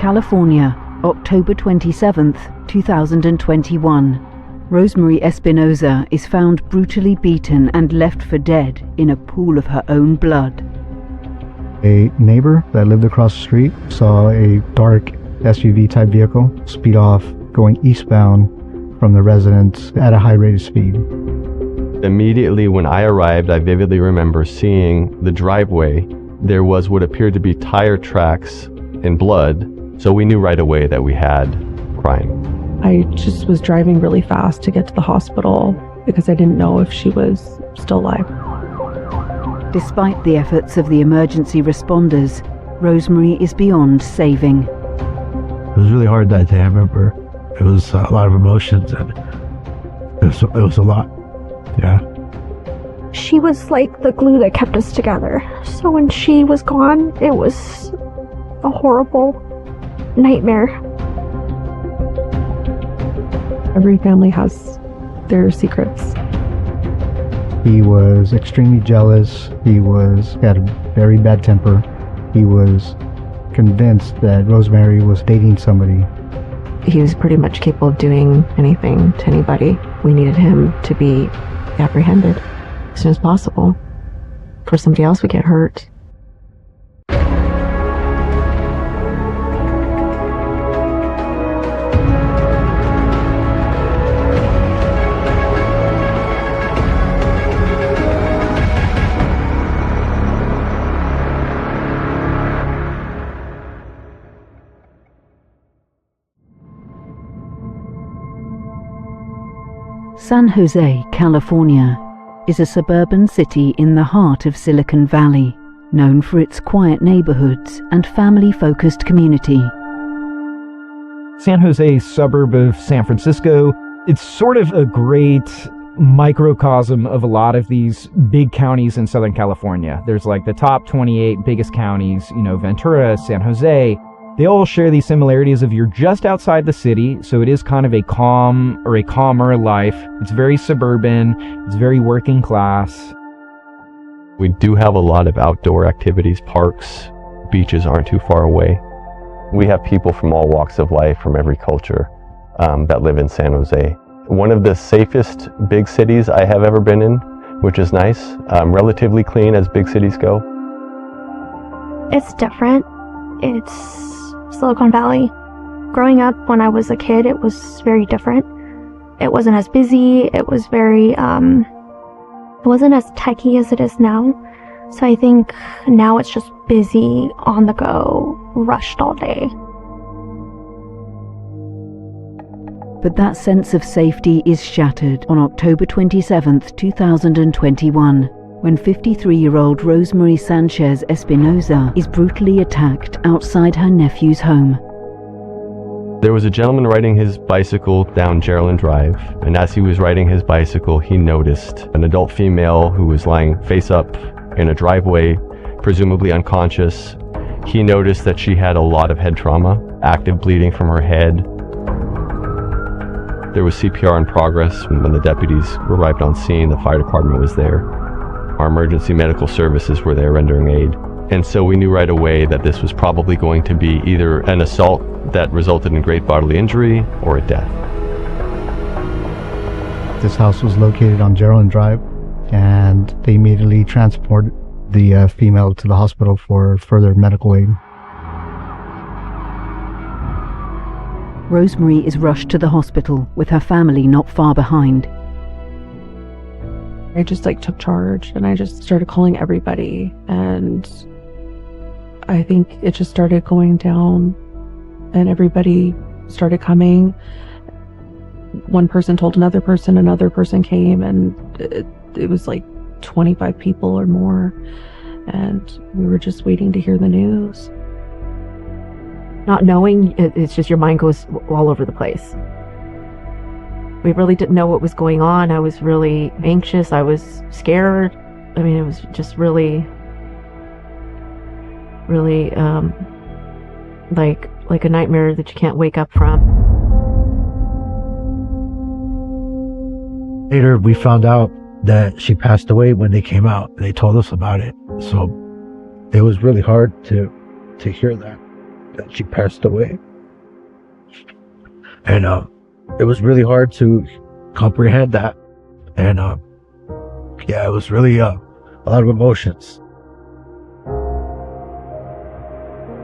California, October 27th, 2021. Rosemary Espinoza is found brutally beaten and left for dead in a pool of her own blood. A neighbor that lived across the street saw a dark SUV type vehicle speed off going eastbound from the residence at a high rate of speed. Immediately when I arrived, I vividly remember seeing the driveway. There was what appeared to be tire tracks and blood, so we knew right away that we had crime. I just was driving really fast to get to the hospital because I didn't know if she was still alive. Despite the efforts of the emergency responders, Rosemary is beyond saving. It was really hard that day. I remember it was a lot of emotions and it was a lot. Yeah. She was like the glue that kept us together. So when she was gone, it was a horrible nightmare. Every family has their secrets. He was extremely jealous. He had a very bad temper. He was convinced that Rosemary was dating somebody. He was pretty much capable of doing anything to anybody. We needed him to be apprehended as soon as possible before somebody else would get hurt. San Jose, California, is a suburban city in the heart of Silicon Valley, known for its quiet neighborhoods and family-focused community. San Jose, suburb of San Francisco, it's sort of a great microcosm of a lot of these big counties in Southern California. There's like the top 28 biggest counties, Ventura, San Jose. They all share these similarities of you're just outside the city, so it is kind of a calm or a calmer life. It's very suburban, it's very working class. We do have a lot of outdoor activities, parks, beaches aren't too far away. We have people from all walks of life, from every culture, that live in San Jose. One of the safest big cities I have ever been in, which is nice, relatively clean as big cities go. It's different. It's Silicon Valley. Growing up when I was a kid, it was very different. It wasn't as busy. It was very, it wasn't as techy as it is now. So I think now it's just busy, on the go, rushed all day. But that sense of safety is shattered on October 27th, 2021, when 53-year-old Rosemary Sanchez Espinoza is brutally attacked outside her nephew's home. There was a gentleman riding his bicycle down Geraldine Drive, and as he was riding his bicycle, he noticed an adult female who was lying face up in a driveway, presumably unconscious. He noticed that she had a lot of head trauma, active bleeding from her head. There was CPR in progress. When the deputies arrived on scene, the fire department was there. Our emergency medical services were there rendering aid. And so we knew right away that this was probably going to be either an assault that resulted in great bodily injury or a death. This house was located on Geraldine Drive, and they immediately transported the female to the hospital for further medical aid. Rosemary is rushed to the hospital with her family not far behind. I just took charge and I just started calling everybody, and I think it just started going down and everybody started coming. One person told another person came, and it was like 25 people or more, and we were just waiting to hear the news. Not knowing, it's just your mind goes all over the place. We really didn't know what was going on. I was really anxious. I was scared. I mean, it was just really like a nightmare that you can't wake up from. Later, we found out that she passed away when they came out. They told us about it. So it was really hard to hear that. that she passed away. And it was really hard to comprehend that. And yeah, it was really a lot of emotions.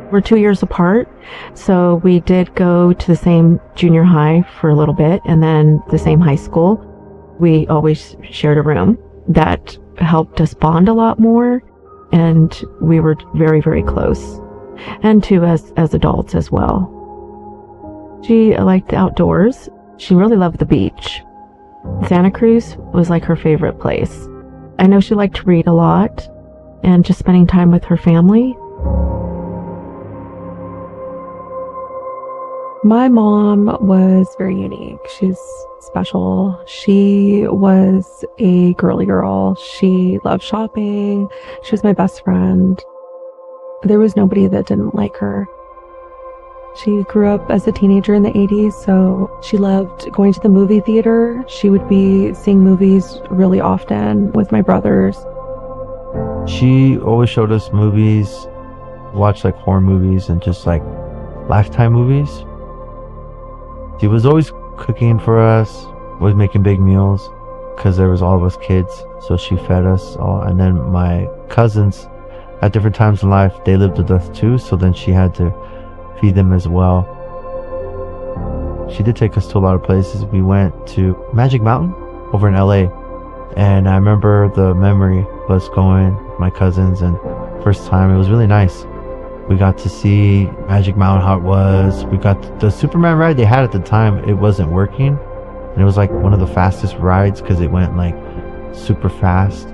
We're 2 years apart, so we did go to the same junior high for a little bit and then the same high school. We always shared a room. That helped us bond a lot more, and we were very, very close. And too, as adults as well. She liked the outdoors. She really loved the beach. Santa Cruz was like her favorite place. I know she liked to read a lot and just spending time with her family. My mom was very unique. She's special. She was a girly girl. She loved shopping. She was my best friend. There was nobody that didn't like her. She grew up as a teenager in the 80s, so she loved going to the movie theater. She would be seeing movies really often with my brothers. She always showed us movies, watched like horror movies and just like Lifetime movies. She was always cooking for us, always making big meals because there was all of us kids, so she fed us all. And then my cousins at different times in life, they lived with us too, so then she had to feed them as well. She did take us to a lot of places. We went to Magic Mountain over in LA, and I remember the memory of us going with my cousins, and first time it was really nice. We got to see Magic Mountain, how it was. We got the Superman ride they had at the time. It wasn't working, and it was like one of the fastest rides because it went like super fast,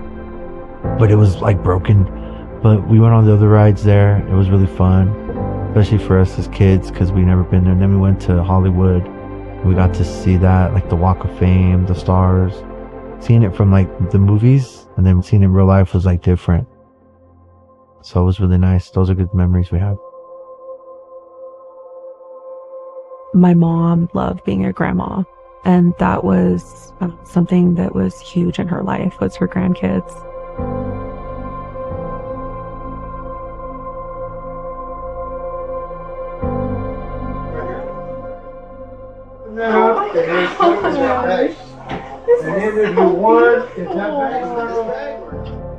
but it was like broken. But we went on the other rides there. It was really fun, especially for us as kids because we never been there. And then we went to Hollywood. We got to see that, like the Walk of Fame, the stars. Seeing it from like the movies and then seeing it in real life was like different. So it was really nice. Those are good memories we have. My mom loved being a grandma, and that was something that was huge in her life, was her grandkids.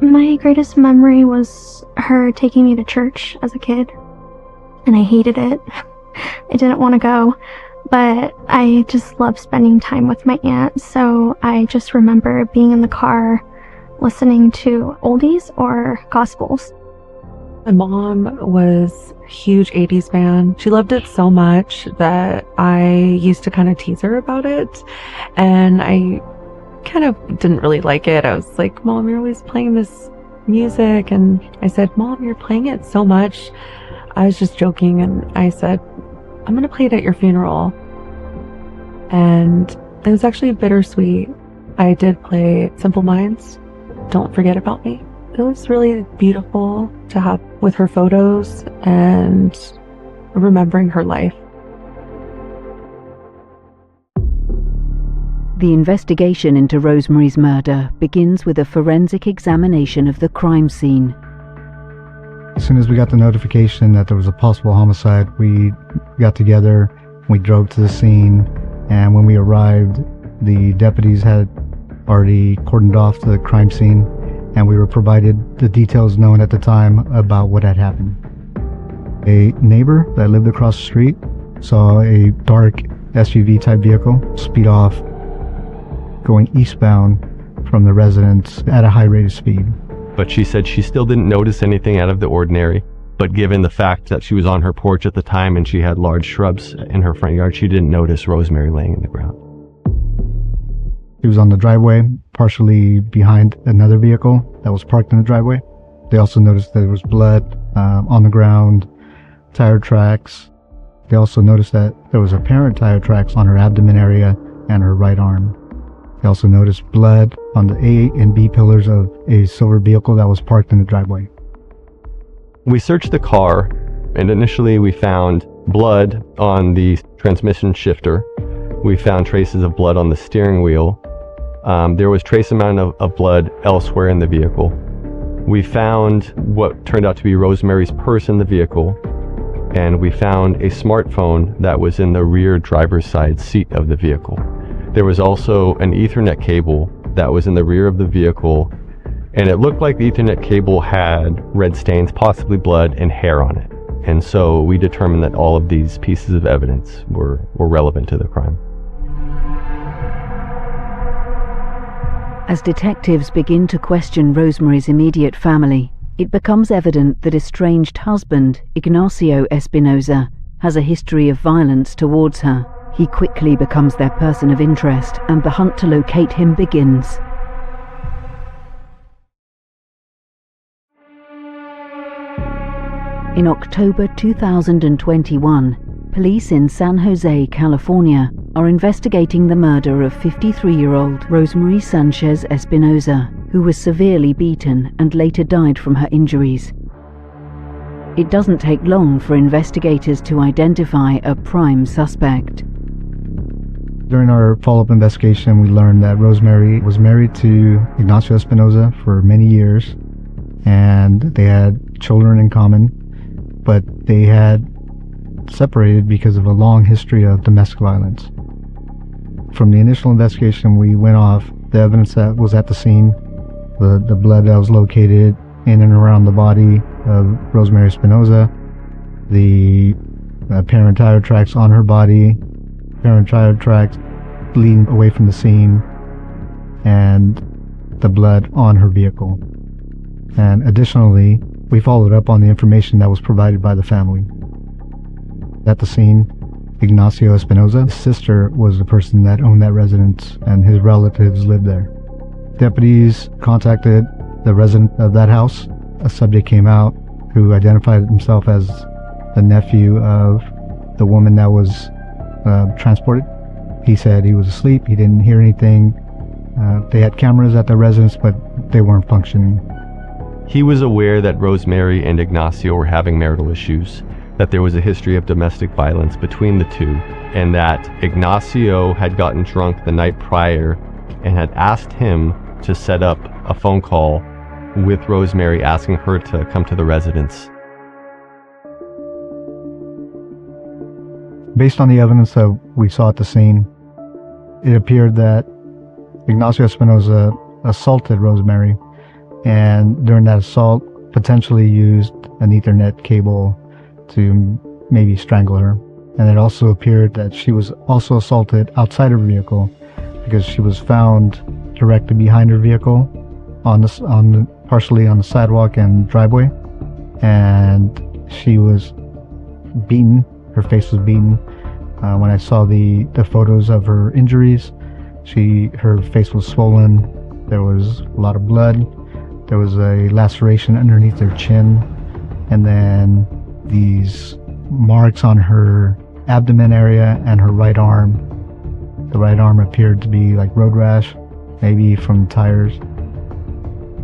My greatest memory was her taking me to church as a kid, and I hated it. I didn't want to go, but I just loved spending time with my aunt, so I just remember being in the car listening to oldies or gospels. My mom was a huge 80s fan. She loved it so much that I used to kind of tease her about it, and I kind of didn't really like it. I was like, Mom, you're always playing this music. And I said, Mom, you're playing it so much. I was just joking, and I said, I'm going to play it at your funeral. And it was actually bittersweet. I did play Simple Minds, Don't Forget About Me. It was really beautiful to have with her photos and remembering her life. The investigation into Rosemary's murder begins with a forensic examination of the crime scene. As soon as we got the notification that there was a possible homicide, we got together, we drove to the scene, and when we arrived, the deputies had already cordoned off the crime scene, and we were provided the details known at the time about what had happened. A neighbor that lived across the street saw a dark SUV type vehicle speed off, going eastbound from the residence at a high rate of speed. But she said she still didn't notice anything out of the ordinary. But given the fact that she was on her porch at the time and she had large shrubs in her front yard, she didn't notice Rosemary laying in the ground. She was on the driveway, partially behind another vehicle that was parked in the driveway. They also noticed there was blood on the ground, tire tracks. They also noticed that there was apparent tire tracks on her abdomen area and her right arm. They also noticed blood on the A and B pillars of a silver vehicle that was parked in the driveway. We searched the car, and initially we found blood on the transmission shifter. We found traces of blood on the steering wheel. There was trace amount of blood elsewhere in the vehicle. We found what turned out to be Rosemary's purse in the vehicle, and we found a smartphone that was in the rear driver's side seat of the vehicle. There was also an Ethernet cable that was in the rear of the vehicle, and it looked like the Ethernet cable had red stains, possibly blood and hair on it. And so we determined that all of these pieces of evidence were relevant to the crime. As detectives begin to question Rosemary's immediate family, it becomes evident that estranged husband, Ignacio Espinoza, has a history of violence towards her. He quickly becomes their person of interest, and the hunt to locate him begins. In October 2021, police in San Jose, California, are investigating the murder of 53-year-old Rosemary Sanchez Espinoza, who was severely beaten and later died from her injuries. It doesn't take long for investigators to identify a prime suspect. During our follow-up investigation, we learned that Rosemary was married to Ignacio Espinoza for many years, and they had children in common, but they had separated because of a long history of domestic violence. From the initial investigation, we went off the evidence that was at the scene, the blood that was located in and around the body of Rosemary Espinoza, the apparent tire tracks on her body, apparent tire tracks leading away from the scene, and the blood on her vehicle. And additionally, we followed up on the information that was provided by the family. At the scene, Ignacio Espinoza, his sister, was the person that owned that residence, and his relatives lived there. Deputies contacted the resident of that house. A subject came out who identified himself as the nephew of the woman that was transported. He said he was asleep, he didn't hear anything. They had cameras at the residence, but they weren't functioning. He was aware that Rosemary and Ignacio were having marital issues, that there was a history of domestic violence between the two, and that Ignacio had gotten drunk the night prior and had asked him to set up a phone call with Rosemary, asking her to come to the residence. Based on the evidence that we saw at the scene, it appeared that Ignacio Espinoza assaulted Rosemary, and during that assault potentially used an Ethernet cable to maybe strangle her. And it also appeared that she was also assaulted outside her vehicle, because she was found directly behind her vehicle partially on the sidewalk and driveway, and she was beaten. Her face was beaten. When I saw the photos of her injuries, her face was swollen. There was a lot of blood. There was a laceration underneath her chin, and then these marks on her abdomen area and her right arm. The right arm appeared to be like road rash, maybe from tires.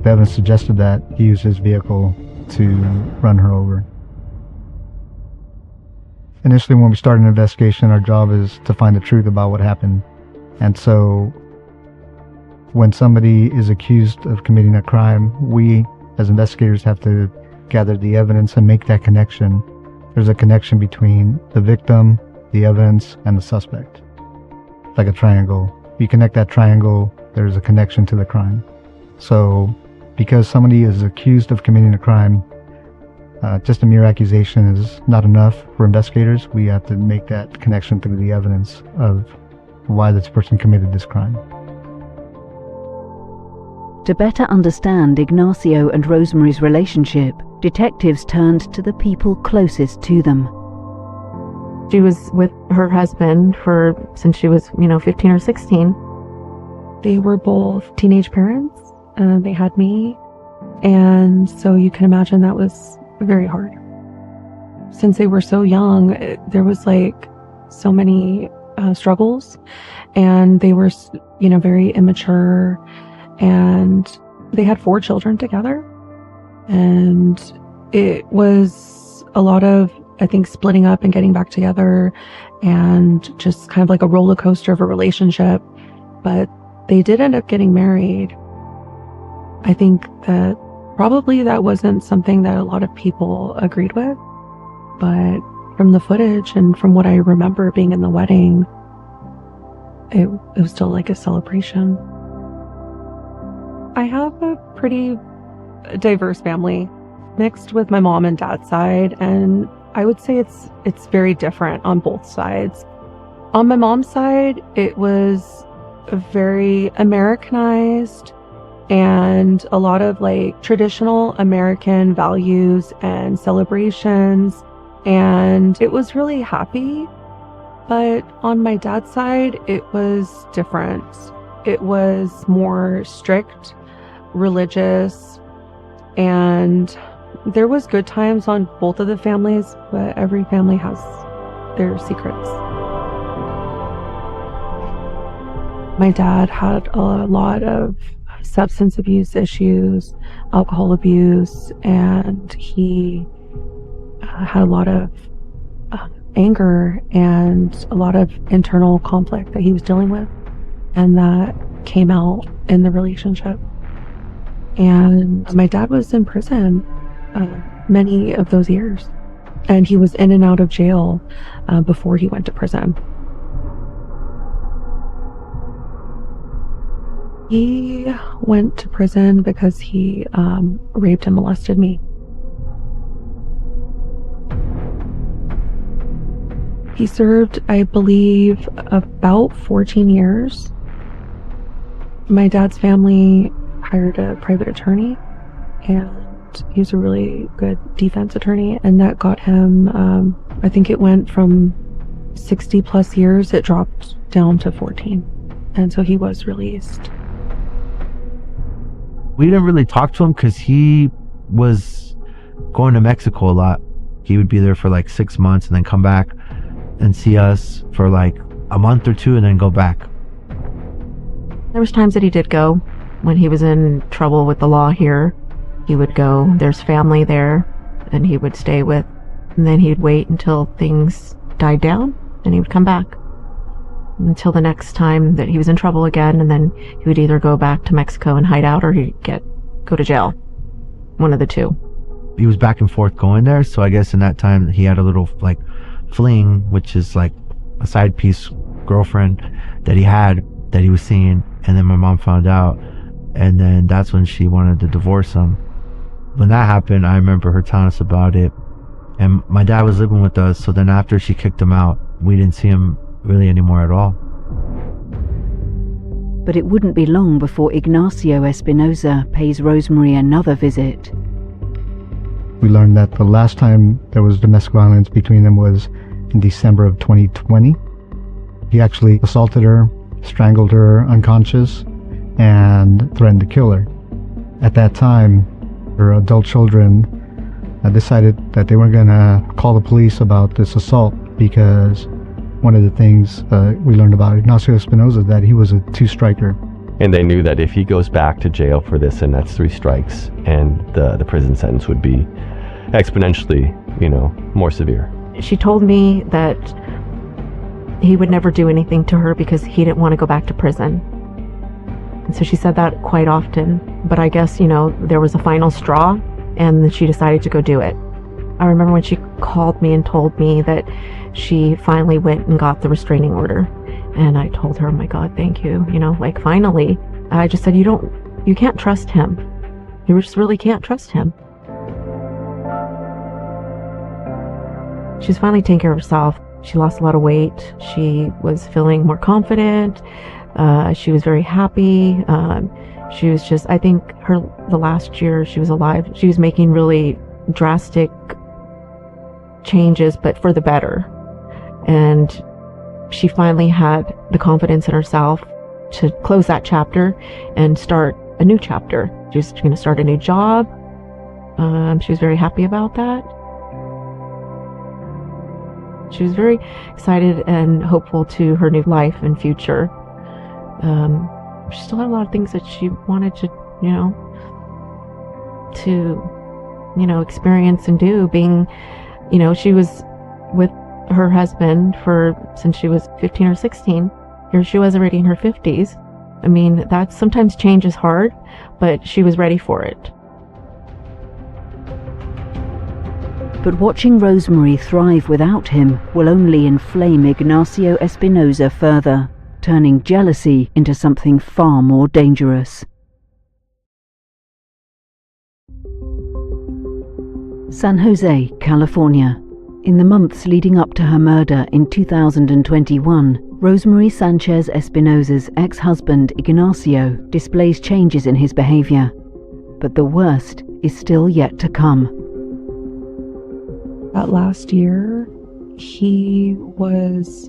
The evidence suggested that he used his vehicle to run her over. Initially, when we started an investigation, our job is to find the truth about what happened. And so when somebody is accused of committing a crime, we as investigators have to gather the evidence and make that connection. There's a connection between the victim, the evidence, and the suspect. It's like a triangle. If you connect that triangle, there's a connection to the crime. So because somebody is accused of committing a crime, just a mere accusation is not enough for investigators. We have to make that connection through the evidence of why this person committed this crime. To better understand Ignacio and Rosemary's relationship, detectives turned to the people closest to them. She was with her husband since she was, 15 or 16. They were both teenage parents. They had me. And so you can imagine that was very hard. Since they were so young, there was so many struggles, and they were, very immature, and they had 4 children together. And it was a lot of, I think, splitting up and getting back together, and just kind of like a roller coaster of a relationship. But they did end up getting married. I think that probably that wasn't something that a lot of people agreed with, but from the footage and from what I remember being in the wedding, it was still like a celebration. I have a pretty diverse family, mixed with my mom and dad's side, and I would say it's very different on both sides. On my mom's side, it was very Americanized and a lot of like traditional American values and celebrations, and it was really happy. But on my dad's side, it was different. It was more strict, religious, and there was good times on both of the families, but every family has their secrets. My dad had a lot of substance abuse issues, alcohol abuse, and he had a lot of anger and a lot of internal conflict that he was dealing with, and that came out in the relationship. And my dad was in prison many of those years, and he was in and out of jail before he went to prison. He went to prison because he raped and molested me. He served, I believe, about 14 years. My dad's family hired a private attorney, and he was a really good defense attorney, and that got him, I think it went from 60 plus years, it dropped down to 14. And so he was released. We didn't really talk to him because he was going to Mexico a lot. He would be there for like 6 months and then come back and see us for like a month or two and then go back. There was times that he did go when he was in trouble with the law here. He would go. There's family there, and he would stay with, and then he'd wait until things died down, and he would come back until the next time that he was in trouble again, and then he would either go back to Mexico and hide out, or he'd go to jail. One of the two. He was back and forth going there, so I guess in that time he had a little like fling, which is like a side piece girlfriend that he had that he was seeing, and then my mom found out, and then that's when she wanted to divorce him. When that happened, I remember her telling us about it, and my dad was living with us, so then after she kicked him out, we didn't see him really anymore at all. But it wouldn't be long before Ignacio Espinoza pays Rosemary another visit. We learned that the last time there was domestic violence between them was in December of 2020. He actually assaulted her, strangled her unconscious, and threatened to kill her. At that time, her adult children decided that they weren't going to call the police about this assault because one of the things we learned about Ignacio Espinoza is that he was a two-striker. And they knew that if he goes back to jail for this, and that's 3 strikes, and the prison sentence would be exponentially, more severe. She told me that he would never do anything to her because he didn't want to go back to prison. And so she said that quite often, but I guess, there was a final straw, and she decided to go do it. I remember when she called me and told me that she finally went and got the restraining order. And I told her, oh my God, thank you. Finally. I just said, you can't trust him. You just really can't trust him. She's finally taking care of herself. She lost a lot of weight. She was feeling more confident. She was very happy. She was just, I think the last year she was alive, she was making really drastic changes, but for the better. And she finally had the confidence in herself to close that chapter and start a new chapter. She was going to start a new job. She was very happy about that. She was very excited and hopeful to her new life and future. She still had a lot of things that she wanted to, experience and do. Being, she was with her husband since she was 15 or 16. Here she was already in her 50s. I mean, that sometimes change is hard, but she was ready for it. But watching Rosemary thrive without him will only inflame Ignacio Espinosa further, turning jealousy into something far more dangerous. San Jose, California. In the months leading up to her murder in 2021, Rosemary Sanchez Espinosa's ex-husband Ignacio displays changes in his behavior. But the worst is still yet to come. That last year, he was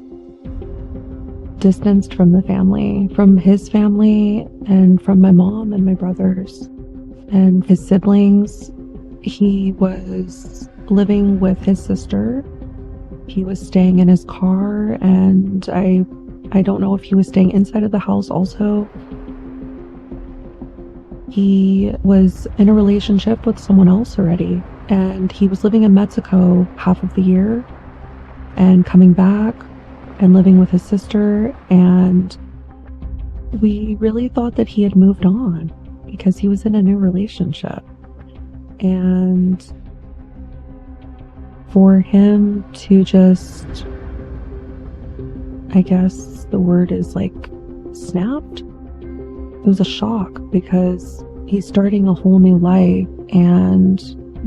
distanced from the family, from his family and from my mom and my brothers and his siblings. He was living with his sister. He was staying in his car, and I don't know if he was staying inside of the house also. He was in a relationship with someone else already, and he was living in Mexico half of the year and coming back and living with his sister, and we really thought that he had moved on because he was in a new relationship. And for him to just, I guess the word is like snapped, it was a shock because he's starting a whole new life and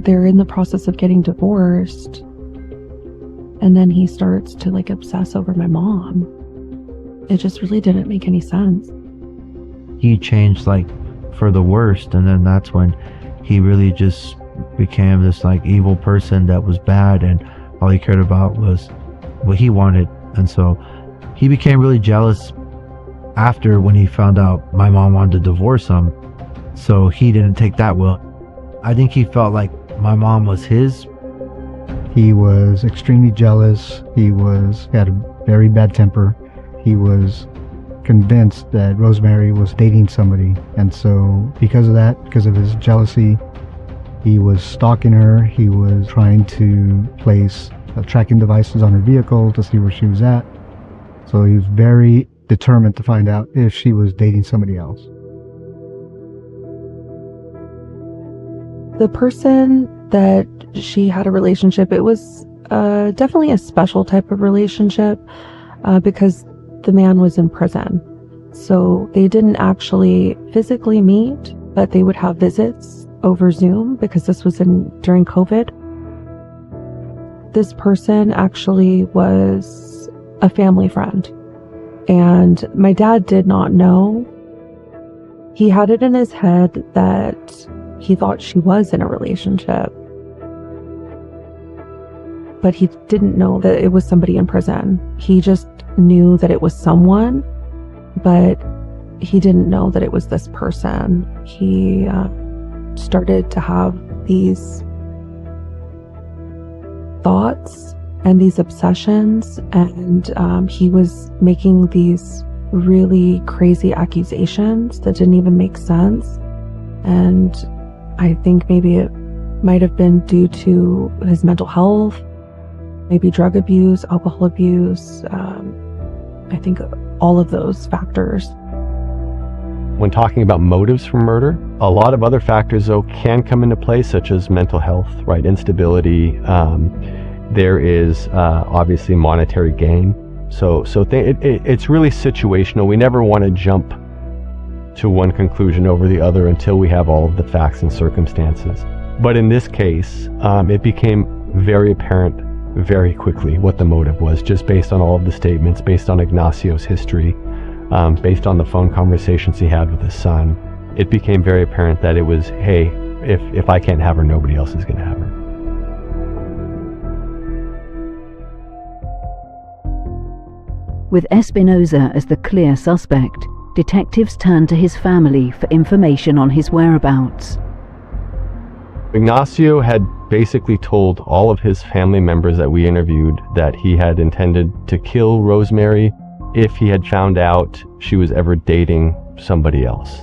they're in the process of getting divorced. And then he starts to like obsess over my mom. It just really didn't make any sense. He changed like for the worst, and then that's when he really just became this like evil person that was bad, and all he cared about was what he wanted. And so he became really jealous after when he found out my mom wanted to divorce him, so he didn't take that well. I think he felt like my mom was his. He was extremely jealous. He had a very bad temper. He was convinced that Rosemary was dating somebody, and so because of that, because of his jealousy, he was stalking her. He was trying to place tracking devices on her vehicle to see where she was at. So he was very determined to find out if she was dating somebody else. The person that she had a relationship, it was definitely a special type of relationship because the man was in prison. So they didn't actually physically meet, but they would have visits over Zoom because this was during COVID. This person actually was a family friend, and my dad did not know. He had it in his head that he thought she was in a relationship, but he didn't know that it was somebody in prison. He just knew that it was someone, but he didn't know that it was this person. He started to have these thoughts and these obsessions, and he was making these really crazy accusations that didn't even make sense. And I think maybe it might have been due to his mental health, maybe drug abuse, alcohol abuse. I think all of those factors. When talking about motives for murder, a lot of other factors, though, can come into play, such as mental health, right? Instability. There is obviously monetary gain. So it's really situational. We never want to jump to one conclusion over the other until we have all of the facts and circumstances. But in this case, it became very apparent very quickly what the motive was, just based on all of the statements, based on Ignacio's history, based on the phone conversations he had with his son. It became very apparent that it was, hey, if I can't have her, nobody else is going to have her. With Espinosa as the clear suspect, detectives turned to his family for information on his whereabouts. Ignacio had basically told all of his family members that we interviewed that he had intended to kill Rosemary if he had found out she was ever dating somebody else.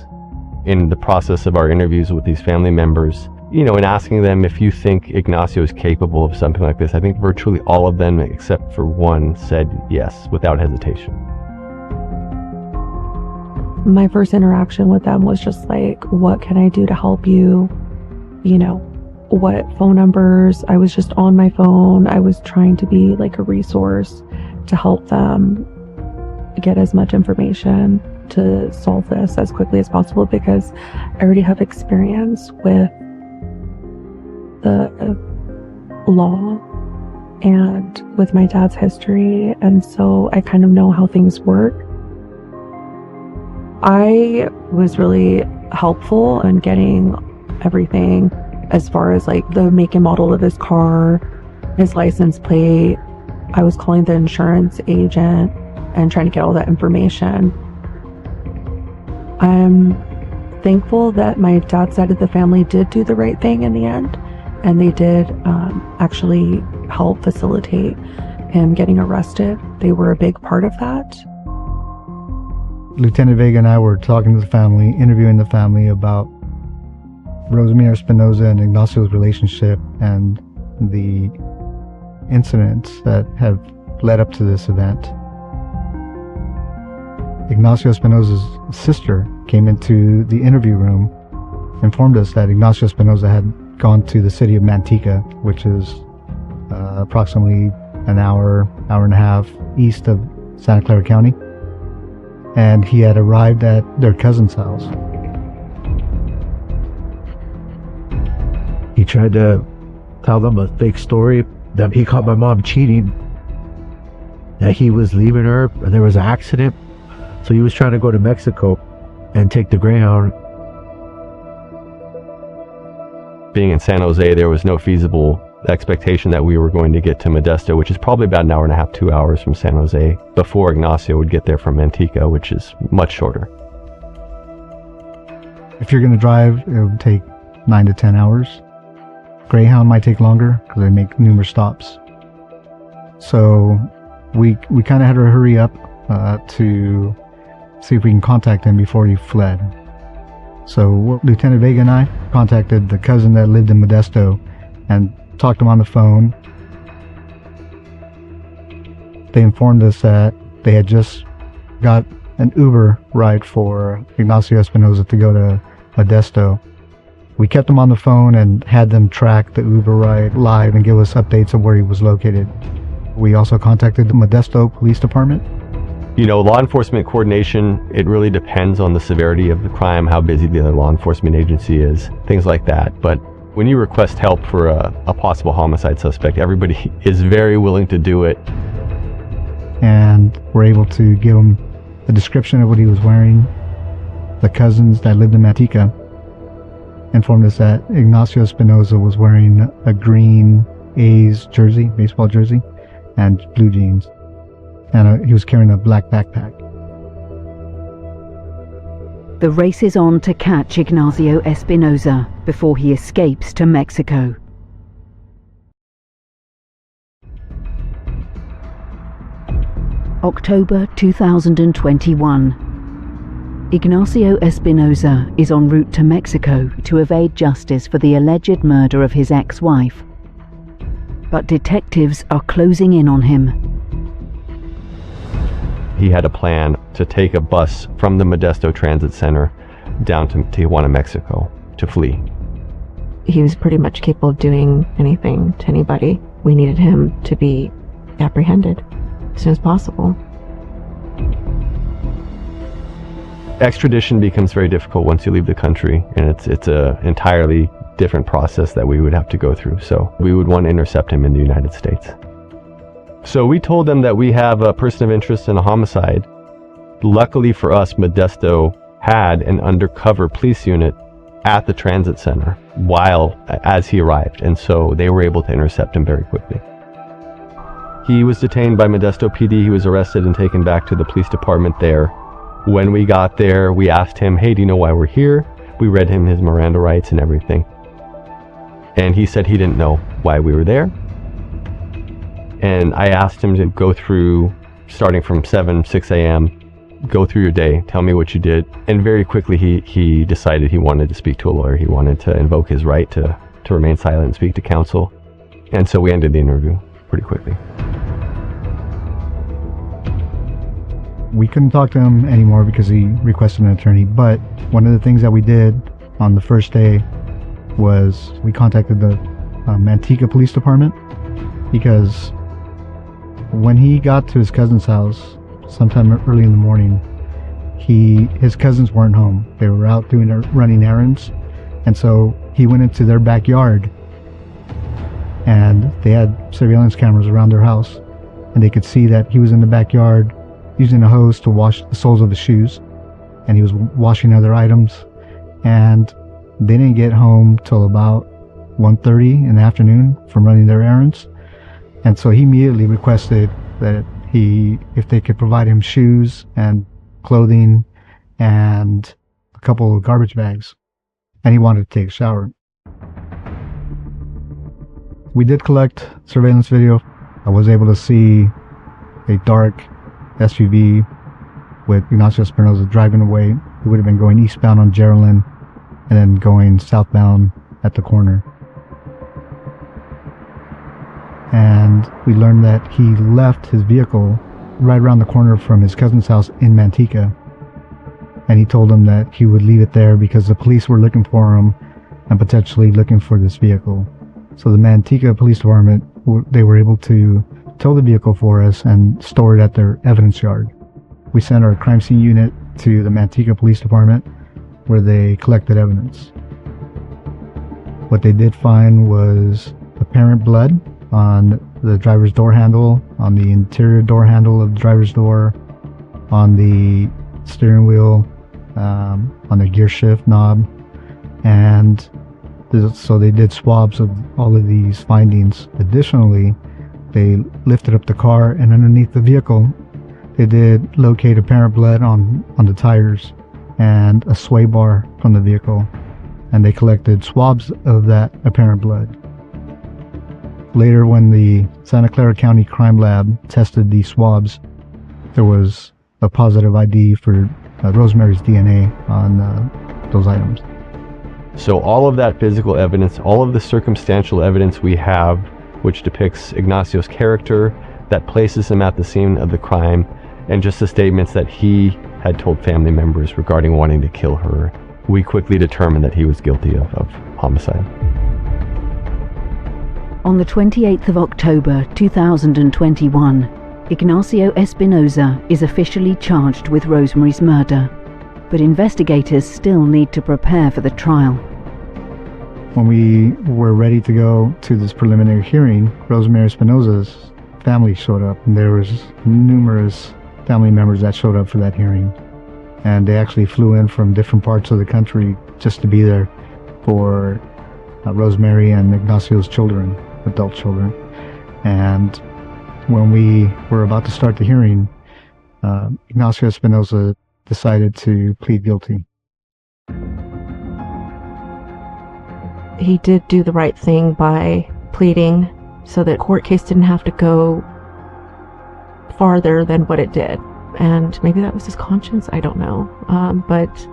In the process of our interviews with these family members, and asking them if you think Ignacio is capable of something like this, I think virtually all of them, except for one, said yes, without hesitation. My first interaction with them was just like, what can I do to help you? what phone numbers. I was just on my phone. I was trying to be like a resource to help them get as much information to solve this as quickly as possible, because I already have experience with the law and with my dad's history, and so I kind of know how things work. I was really helpful in getting everything as far as like the make and model of his car, his license plate. I was calling the insurance agent and trying to get all that information. I'm thankful that my dad's side of the family did do the right thing in the end, and they did actually help facilitate him getting arrested. They were a big part of that. Lieutenant Vega and I were talking to the family, interviewing the family about Rosemary Espinoza and Ignacio's relationship and the incidents that have led up to this event. Ignacio Espinoza's sister came into the interview room, informed us that Ignacio Espinoza had gone to the city of Manteca, which is approximately an hour and a half east of Santa Clara County, and he had arrived at their cousin's house. He tried to tell them a fake story that he caught my mom cheating, that he was leaving her and there was an accident, so he was trying to go to Mexico and take the Greyhound. Being in San Jose, there was no feasible expectation that we were going to get to Modesto, which is probably about an hour and a half, 2 hours from San Jose, before Ignacio would get there from Manteca, which is much shorter. If you're going to drive, it would take 9 to 10 hours. Greyhound might take longer because they make numerous stops. So we kind of had to hurry up to see if we can contact him before he fled. So Lieutenant Vega and I contacted the cousin that lived in Modesto and talked to him on the phone. They informed us that they had just got an Uber ride for Ignacio Espinoza to go to Modesto. We kept them on the phone and had them track the Uber ride live and give us updates of where he was located. We also contacted the Modesto Police Department. You know, law enforcement coordination, it really depends on the severity of the crime, how busy the other law enforcement agency is, things like that. But when you request help for a possible homicide suspect, everybody is very willing to do it. And we're able to give him a description of what he was wearing. The cousins that lived in Manteca informed us that Ignacio Espinoza was wearing a green A's jersey, baseball jersey, and blue jeans. And he was carrying a black backpack. The race is on to catch Ignacio Espinoza before he escapes to Mexico. October 2021. Ignacio Espinoza is en route to Mexico to evade justice for the alleged murder of his ex-wife. But detectives are closing in on him. He had a plan to take a bus from the Modesto Transit Center down to Tijuana, Mexico, to flee. He was pretty much capable of doing anything to anybody. We needed him to be apprehended as soon as possible. Extradition becomes very difficult once you leave the country, and it's an entirely different process that we would have to go through. So we would want to intercept him in the United States. So we told them that we have a person of interest in a homicide. Luckily for us, Modesto had an undercover police unit at the transit center as he arrived, and so they were able to intercept him very quickly. He was detained by Modesto PD. He was arrested and taken back to the police department there. When we got there, we asked him, hey, do you know why we're here? We read him his Miranda rights and everything. And he said he didn't know why we were there. And I asked him to go through, starting from 6 a.m., go through your day, tell me what you did. And very quickly he decided he wanted to speak to a lawyer. He wanted to invoke his right to remain silent and speak to counsel. And so we ended the interview pretty quickly. We couldn't talk to him anymore because he requested an attorney, but one of the things that we did on the first day was we contacted the Manteca Police Department, because when he got to his cousin's house sometime early in the morning, his cousins weren't home. They were out running errands, and so he went into their backyard, and they had surveillance cameras around their house, and they could see that he was in the backyard using a hose to wash the soles of his shoes, and he was washing other items, and they didn't get home till about 1:30 in the afternoon from running their errands. And so he immediately requested that if they could provide him shoes and clothing and a couple of garbage bags, and he wanted to take a shower. We did collect surveillance video. I was able to see a dark SUV with Ignacio Espinosa driving away. He would have been going eastbound on Geraldine and then going southbound at the corner. And we learned that he left his vehicle right around the corner from his cousin's house in Manteca. And he told them that he would leave it there because the police were looking for him and potentially looking for this vehicle. So the Manteca Police Department, they were able to tow the vehicle for us and store it at their evidence yard. We sent our crime scene unit to the Manteca Police Department, where they collected evidence. What they did find was apparent blood on the driver's door handle, on the interior door handle of the driver's door, on the steering wheel, on the gear shift knob, and so they did swabs of all of these findings. Additionally, they lifted up the car, and underneath the vehicle, they did locate apparent blood on the tires and a sway bar from the vehicle, and they collected swabs of that apparent blood. Later, when the Santa Clara County Crime Lab tested these swabs, there was a positive ID for Rosemary's DNA on those items. So all of that physical evidence, all of the circumstantial evidence we have, which depicts Ignacio's character, that places him at the scene of the crime, and just the statements that he had told family members regarding wanting to kill her, we quickly determined that he was guilty of homicide. On the 28th of October 2021, Ignacio Espinosa is officially charged with Rosemary's murder, but investigators still need to prepare for the trial. When we were ready to go to this preliminary hearing, Rosemary Espinosa's family showed up, and there was numerous family members that showed up for that hearing. And they actually flew in from different parts of the country just to be there for Rosemary and Ignacio's children, adult children. And when we were about to start the hearing, Ignacio Espinosa decided to plead guilty. He did do the right thing by pleading so that court case didn't have to go farther than what it did. And maybe that was his conscience, I don't know. But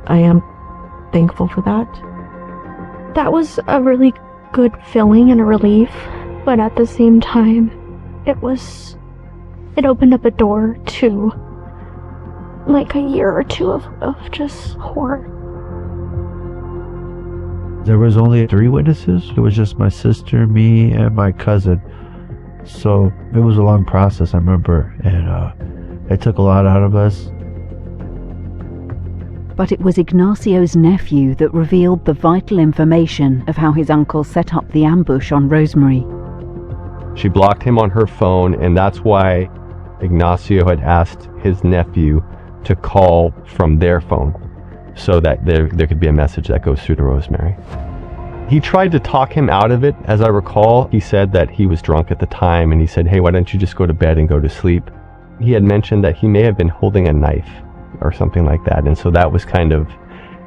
I am thankful for that. That was a really good feeling and a relief, but at the same time, it opened up a door to like a year or two of just horror. There was only 3 witnesses. It was just my sister, me, and my cousin. So it was a long process, I remember, and it took a lot out of us. But it was Ignacio's nephew that revealed the vital information of how his uncle set up the ambush on Rosemary. She blocked him on her phone, and that's why Ignacio had asked his nephew to call from their phone so that there could be a message that goes through to Rosemary. He tried to talk him out of it. As I recall, he said that he was drunk at the time, and he said, "Hey, why don't you just go to bed and go to sleep?" He had mentioned that he may have been holding a knife or something like that, and so that was kind of,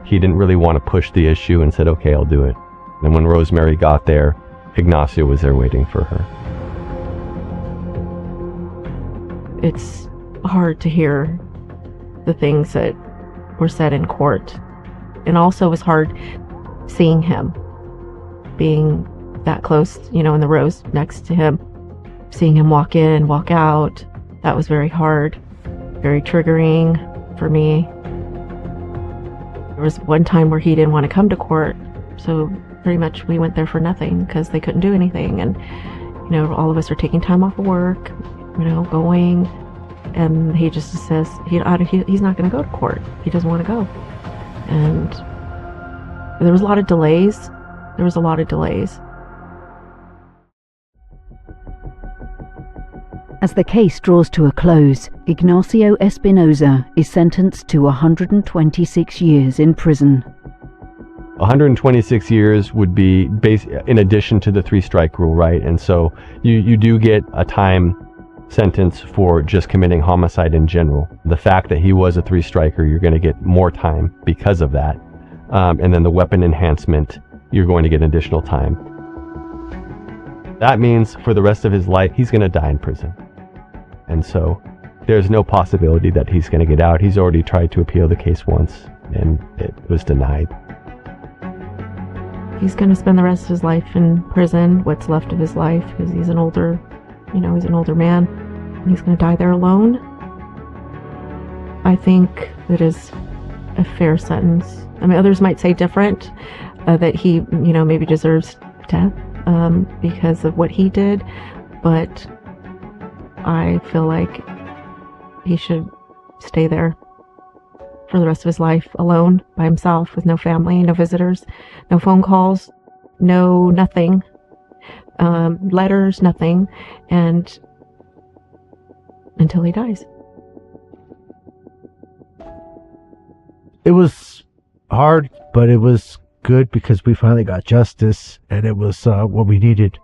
he didn't really want to push the issue and said, "Okay, I'll do it." And when Rosemary got there, Ignacio was there waiting for her. It's hard to hear the things that were said in court. And also it was hard seeing him, being that close, in the rows next to him, seeing him walk in, walk out. That was very hard, very triggering for me. There was one time where he didn't want to come to court, So pretty much we went there for nothing because they couldn't do anything. And, all of us are taking time off of work, going. And he just says he's not going to go to court. He doesn't want to go. And there was a lot of delays. As the case draws to a close, Ignacio Espinoza is sentenced to 126 years in prison. 126 years would be in addition to the 3-strike rule, right? And so you do get a time sentence for just committing homicide in general. The fact that he was a 3-striker, you're going to get more time because of that. And then the weapon enhancement, you're going to get additional time. That means for the rest of his life, he's going to die in prison. And so there's no possibility that he's going to get out. He's already tried to appeal the case once, and it was denied. He's going to spend the rest of his life in prison, what's left of his life, because he's an older man. He's going to die there alone. I think it is a fair sentence. I mean, others might say different, that he, maybe deserves death because of what he did, but I feel like he should stay there for the rest of his life alone by himself with no family, no visitors, no phone calls, nothing, letters, nothing, and until he dies. It was hard, but it was good because we finally got justice, and it was what we needed.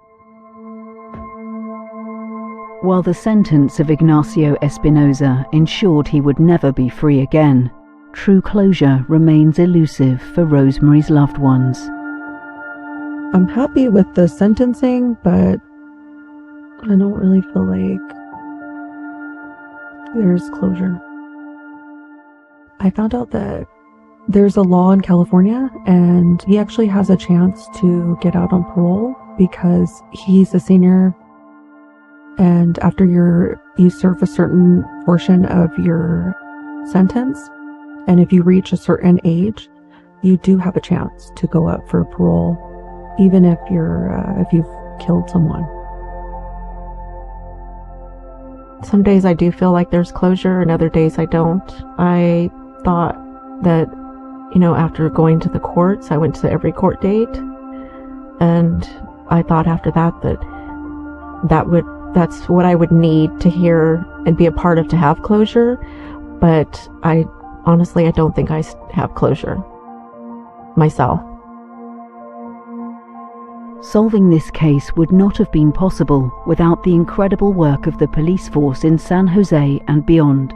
While the sentence of Ignacio Espinoza ensured he would never be free again, true closure remains elusive for Rosemary's loved ones. I'm happy with the sentencing, but I don't really feel like there's closure. I found out that there's a law in California, and he actually has a chance to get out on parole because he's a senior, and after you serve a certain portion of your sentence, and if you reach a certain age, you do have a chance to go up for parole, even if you've killed someone. Some days I do feel like there's closure, and other days I don't. I thought that, after going to the courts, I went to every court date, and I thought after that's what I would need to hear and be a part of to have closure, but I don't think I have closure myself. Solving this case would not have been possible without the incredible work of the police force in San Jose and beyond.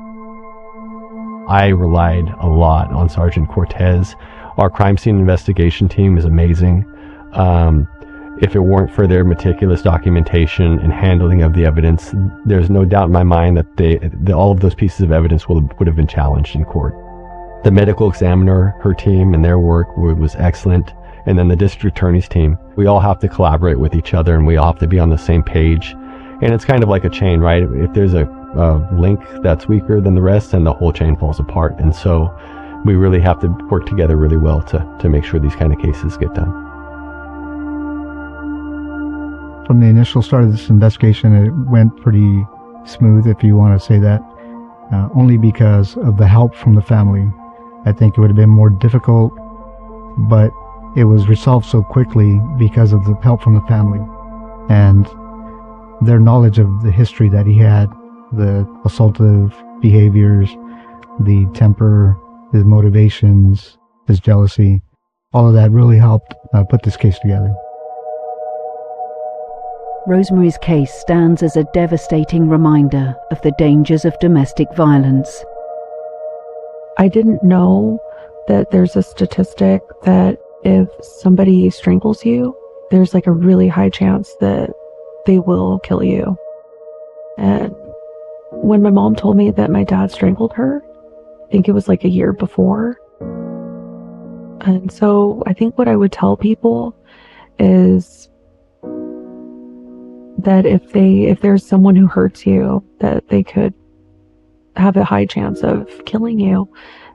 I relied a lot on Sergeant Cortez. Our crime scene investigation team is amazing. If it weren't for their meticulous documentation and handling of the evidence, there's no doubt in my mind that all of those pieces of evidence would have been challenged in court. The medical examiner, her team, and their work was excellent. And then the district attorney's team. We all have to collaborate with each other, and we all have to be on the same page. And it's kind of like a chain, right? If there's a link that's weaker than the rest, then the whole chain falls apart. And so we really have to work together really well to make sure these kind of cases get done. From the initial start of this investigation, it went pretty smooth, if you want to say that, only because of the help from the family. I think it would have been more difficult, but it was resolved so quickly because of the help from the family and their knowledge of the history that he had, the assaultive behaviors, the temper, his motivations, his jealousy. All of that really helped put this case together. Rosemary's case stands as a devastating reminder of the dangers of domestic violence. I didn't know that there's a statistic that if somebody strangles you, there's like a really high chance that they will kill you. And when my mom told me that my dad strangled her, I think it was like a year before. And so I think what I would tell people is that if there's someone who hurts you, that they could have a high chance of killing you,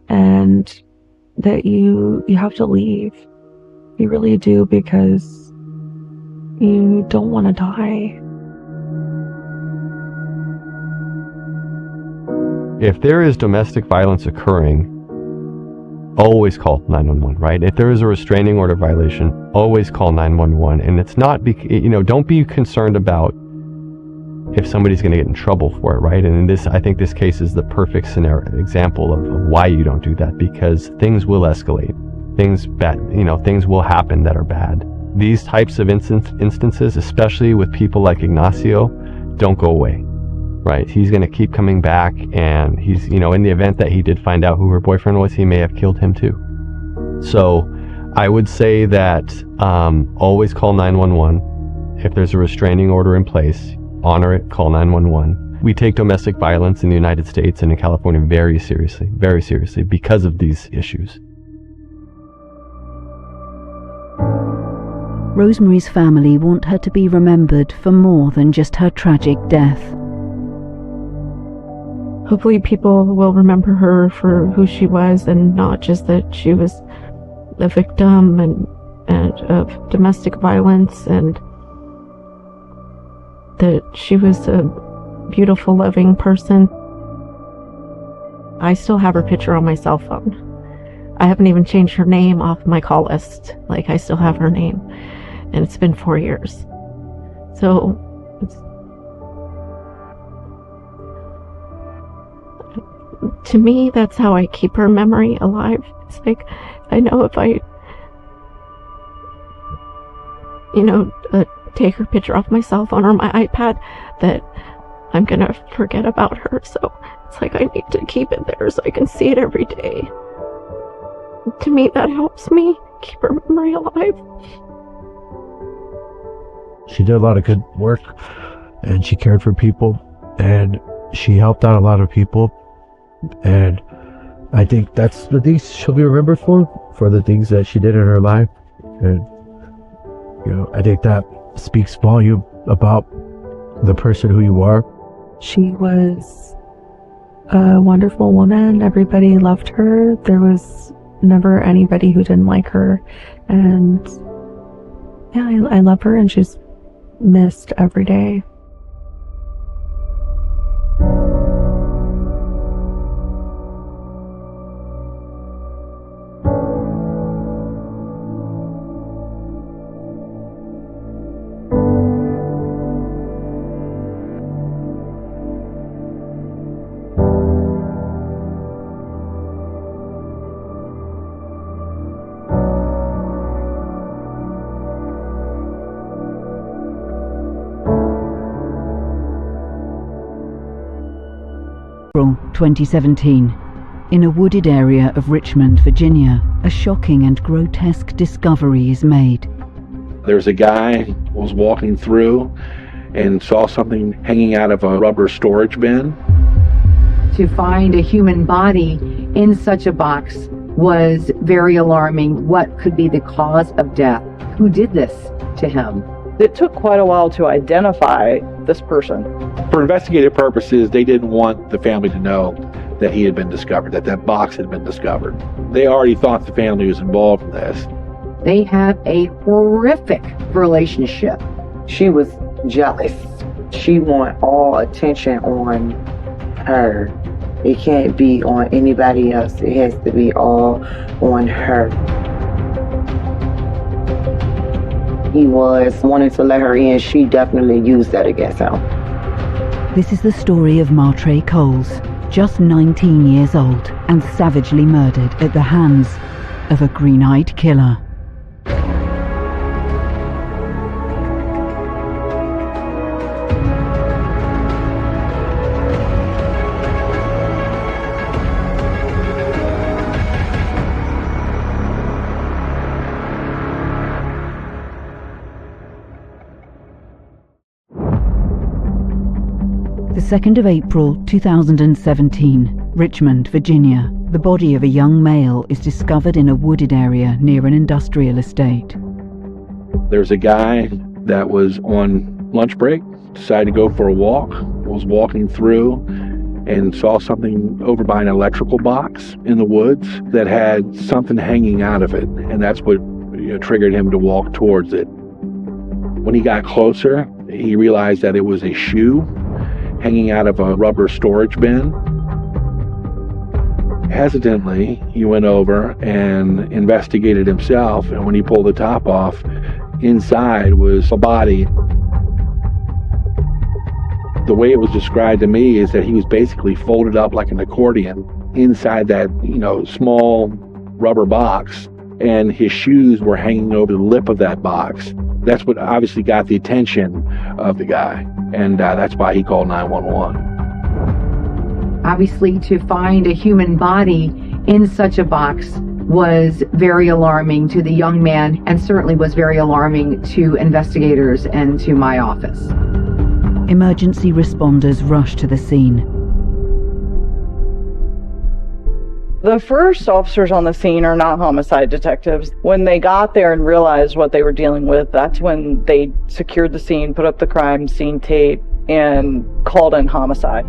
and that you have to leave. You really do, because you don't want to die. If there is domestic violence occurring, always call 911, right? If there is a restraining order violation, always call 911. And it's not, don't be concerned about if somebody's going to get in trouble for it, right? And I think this case is the perfect example of why you don't do that, because things will escalate. Things will happen that are bad. These types of instances, especially with people like Ignacio, don't go away, right? He's going to keep coming back, and he's, in the event that he did find out who her boyfriend was, he may have killed him too. So I would say that always call 911. If there's a restraining order in place, honor it, call 911. We take domestic violence in the United States and in California very seriously because of these issues. Rosemary's family want her to be remembered for more than just her tragic death. Hopefully people will remember her for who she was, and not just that she was a victim and of domestic violence, and that she was a beautiful, loving person. I still have her picture on my cell phone. I haven't even changed her name off my call list. I still have her name. And it's been 4 years. So, to me, that's how I keep her memory alive. It's I know if I, take her picture off my cell phone or my iPad, that I'm gonna forget about her. So, it's I need to keep it there so I can see it every day. To me, that helps me keep her memory alive. She did a lot of good work, and she cared for people, and she helped out a lot of people, and I think that's the things she'll be remembered for the things that she did in her life. And I think that speaks volume about the person who you are. She was a wonderful woman. Everybody loved her. There was never anybody who didn't like her, and yeah, I love her, and she's missed every day. April 2017. In a wooded area of Richmond, Virginia, a shocking and grotesque discovery is made. There's a guy who was walking through and saw something hanging out of a rubber storage bin. To find a human body in such a box was very alarming. What could be the cause of death? Who did this to him? It took quite a while to identify this person. For investigative purposes, they didn't want the family to know that he had been discovered, that box had been discovered. They already thought the family was involved in this. They have a horrific relationship. She was jealous. She wanted all attention on her. It can't be on anybody else. It has to be all on her. He was wanting to let her in. She definitely used that against him. This is the story of Martre Coles, just 19 years old and savagely murdered at the hands of a green-eyed killer. The 2nd of April 2017, Richmond, Virginia. The body of a young male is discovered in a wooded area near an industrial estate. There's a guy that was on lunch break, decided to go for a walk, was walking through and saw something over by an electrical box in the woods that had something hanging out of it. And that's what triggered him to walk towards it. When he got closer, he realized that it was a shoe hanging out of a rubber storage bin. Hesitantly, he went over and investigated himself, and when he pulled the top off, inside was a body. The way it was described to me is that he was basically folded up like an accordion inside that, small rubber box, and his shoes were hanging over the lip of that box. That's what obviously got the attention of the guy, and that's why he called 911. Obviously, to find a human body in such a box was very alarming to the young man, and certainly was very alarming to investigators and to my office. Emergency responders rushed to the scene. The first officers on the scene are not homicide detectives. When they got there and realized what they were dealing with, that's when they secured the scene, put up the crime scene tape, and called in homicide.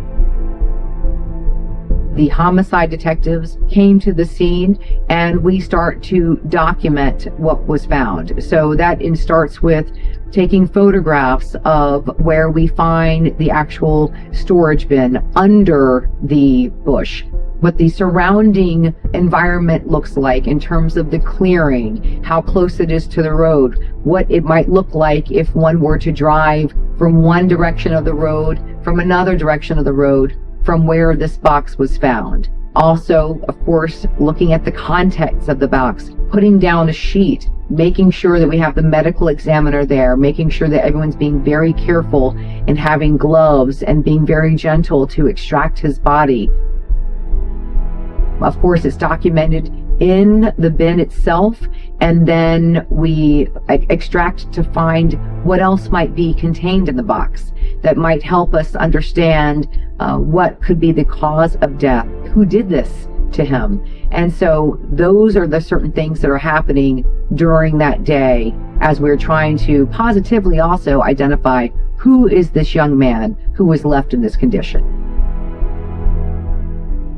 The homicide detectives came to the scene, and we start to document what was found. So that starts with taking photographs of where we find the actual storage bin under the bush, what the surrounding environment looks like in terms of the clearing, how close it is to the road, what it might look like if one were to drive from one direction of the road, from another direction of the road, from where this box was found. Also, of course, looking at the contents of the box, putting down a sheet, making sure that we have the medical examiner there, making sure that everyone's being very careful and having gloves and being very gentle to extract his body. Of course, it's documented in the bin itself, and then we extract to find what else might be contained in the box that might help us understand what could be the cause of death, who did this to him. And so those are the certain things that are happening during that day as we're trying to positively also identify who is this young man who was left in this condition.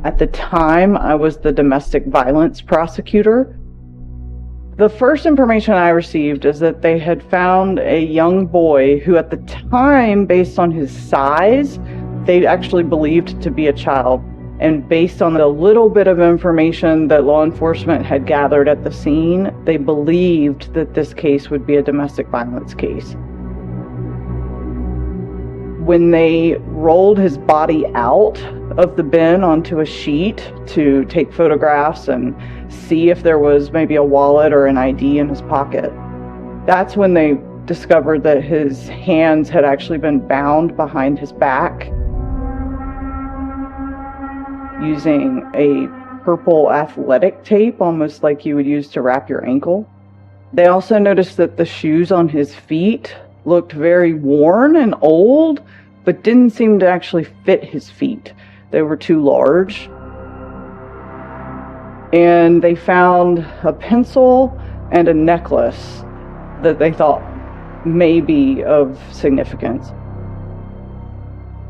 At the time, I was the domestic violence prosecutor. The first information I received is that they had found a young boy who, at the time, based on his size, they actually believed to be a child. And based on the little bit of information that law enforcement had gathered at the scene, they believed that this case would be a domestic violence case. When they rolled his body out of the bin onto a sheet to take photographs and see if there was maybe a wallet or an ID in his pocket, that's when they discovered that his hands had actually been bound behind his back using a purple athletic tape, almost like you would use to wrap your ankle. They also noticed that the shoes on his feet looked very worn and old, but didn't seem to actually fit his feet. They were too large. And they found a pencil and a necklace that they thought may be of significance.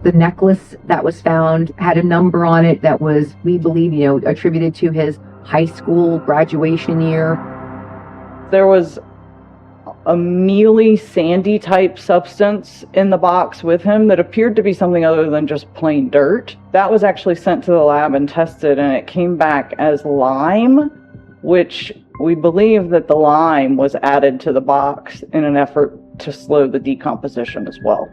The necklace that was found had a number on it that was, we believe, attributed to his high school graduation year. There was a mealy, sandy type substance in the box with him that appeared to be something other than just plain dirt. That was actually sent to the lab and tested, and it came back as lime, which we believe that the lime was added to the box in an effort to slow the decomposition as well.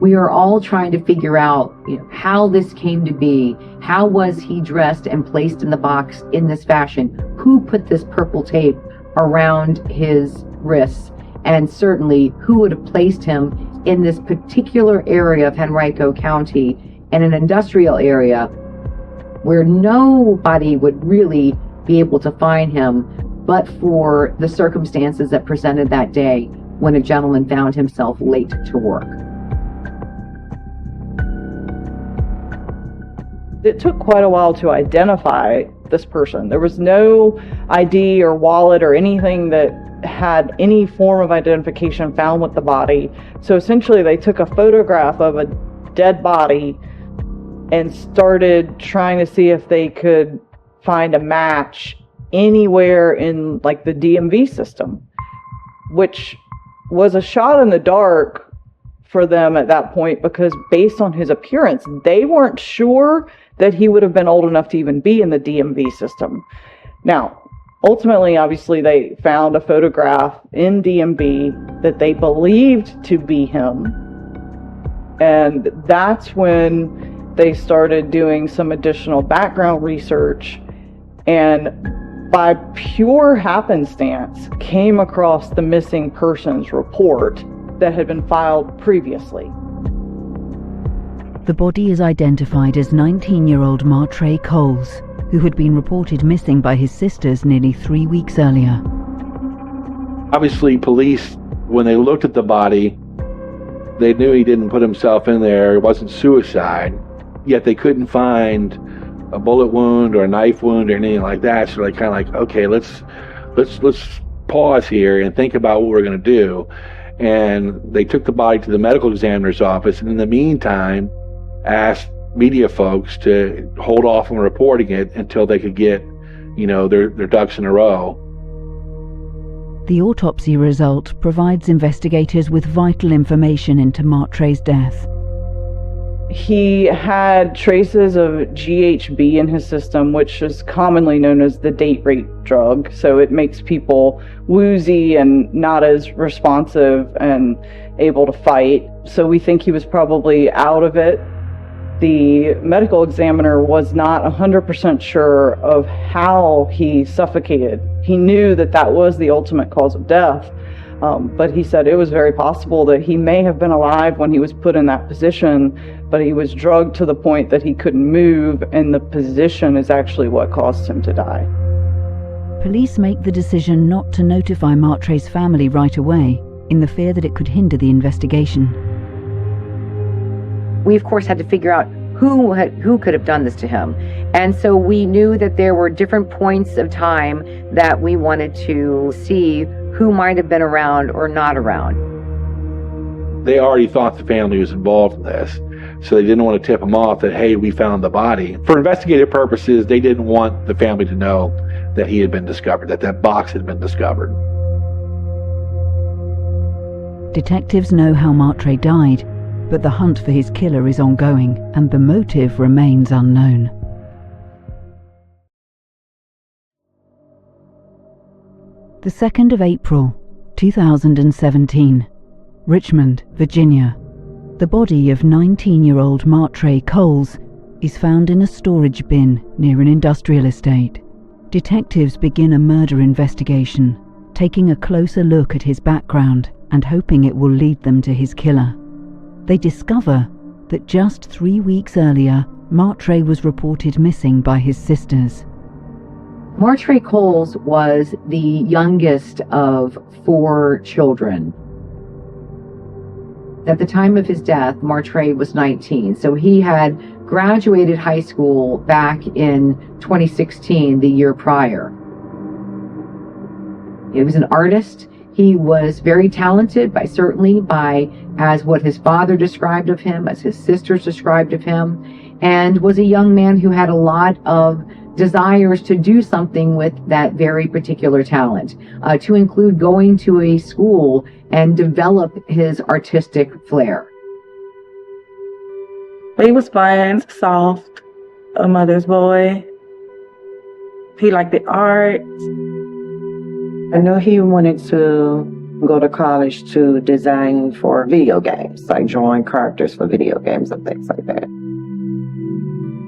We are all trying to figure out how this came to be. How was he dressed and placed in the box in this fashion? Who put this purple tape around his wrists? And certainly, who would have placed him in this particular area of Henrico County, in an industrial area where nobody would really be able to find him but for the circumstances that presented that day when a gentleman found himself late to work. It took quite a while to identify this person. There was no ID or wallet or anything that had any form of identification found with the body. So essentially they took a photograph of a dead body and started trying to see if they could find a match anywhere in like the DMV system, which was a shot in the dark for them at that point, because based on his appearance, they weren't sure that he would have been old enough to even be in the DMV system. Now, ultimately, obviously, they found a photograph in DMV that they believed to be him. And that's when they started doing some additional background research, and by pure happenstance came across the missing persons report that had been filed previously. The body is identified as 19-year-old Martre Coles, who had been reported missing by his sisters nearly 3 weeks earlier. Obviously, police, when they looked at the body, they knew he didn't put himself in there. It wasn't suicide. Yet they couldn't find a bullet wound or a knife wound or anything like that. So they kind of like, okay, let's pause here and think about what we're going to do. And they took the body to the medical examiner's office, and in the meantime, asked media folks to hold off on reporting it until they could get, their ducks in a row. The autopsy result provides investigators with vital information into Martre's death. He had traces of GHB in his system, which is commonly known as the date rape drug. So it makes people woozy and not as responsive and able to fight. So we think he was probably out of it. The medical examiner was not 100% sure of how he suffocated. He knew that that was the ultimate cause of death. But he said it was very possible that he may have been alive when he was put in that position, but he was drugged to the point that he couldn't move, and the position is actually what caused him to die. Police make the decision not to notify Martre's family right away, in the fear that it could hinder the investigation. We, of course, had to figure out who could have done this to him. And so we knew that there were different points of time that we wanted to see who might have been around or not around. They already thought the family was involved in this, so they didn't want to tip them off that, hey, we found the body. For investigative purposes, they didn't want the family to know that he had been discovered, that box had been discovered. Detectives know how Martre died, but the hunt for his killer is ongoing, and the motive remains unknown. The 2nd of April, 2017, Richmond, Virginia. The body of 19-year-old Martre Coles is found in a storage bin near an industrial estate. Detectives begin a murder investigation, taking a closer look at his background and hoping it will lead them to his killer. They discover that just 3 weeks earlier, Martre was reported missing by his sisters. Martre Coles was the youngest of 4 children. At the time of his death, Martre was 19, so he had graduated high school back in 2016, the year prior. He was an artist. He was very talented, certainly as what his father described of him, as his sisters described of him, and was a young man who had a lot of desires to do something with that very particular talent, to include going to a school and develop his artistic flair. He was fun, soft, a mother's boy. He liked the art. I know he wanted to go to college to design for video games, like drawing characters for video games and things like that.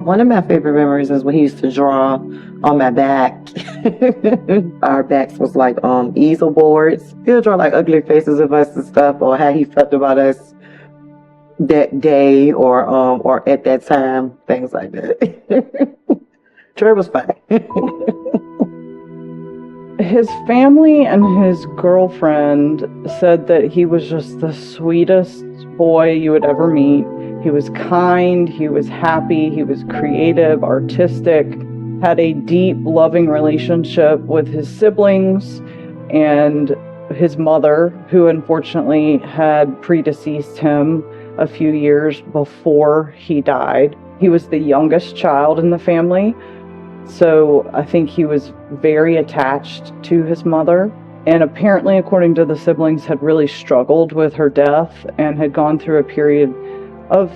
One of my favorite memories is when he used to draw on my back. Our backs was like easel boards. He'll draw like ugly faces of us and stuff, or how he felt about us that day or at that time, things like that. Troy was fun. His family and his girlfriend said that he was just the sweetest boy you would ever meet. He was kind, he was happy, he was creative, artistic, had a deep, loving relationship with his siblings and his mother, who unfortunately had predeceased him a few years before he died. He was the youngest child in the family, So I think he was very attached to his mother. And apparently, according to the siblings, had really struggled with her death and had gone through a period of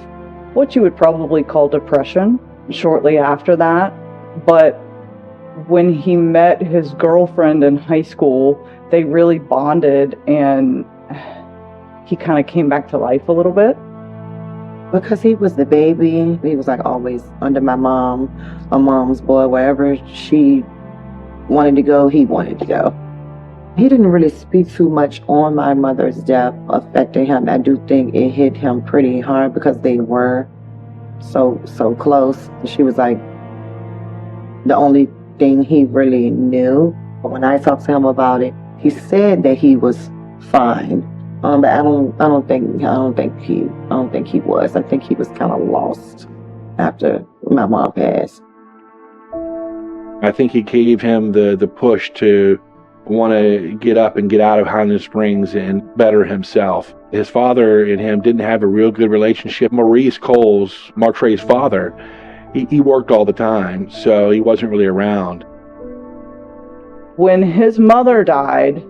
what you would probably call depression shortly after that. But when he met his girlfriend in high school, they really bonded and he kind of came back to life a little bit. Because he was the baby, he was like always under my mom's boy. Wherever she wanted to go, he wanted to go. He didn't really speak too much on my mother's death affecting him. I do think it hit him pretty hard because they were so close. She was like the only thing he really knew. But when I talked to him about it, he said that he was fine. But I don't think he was. I think he was kind of lost after my mom passed. I think he gave him the push to want to get up and get out of Highland Springs and better himself. His father and him didn't have a real good relationship. Maurice Coles, Martre's father, he worked all the time, so he wasn't really around. When his mother died,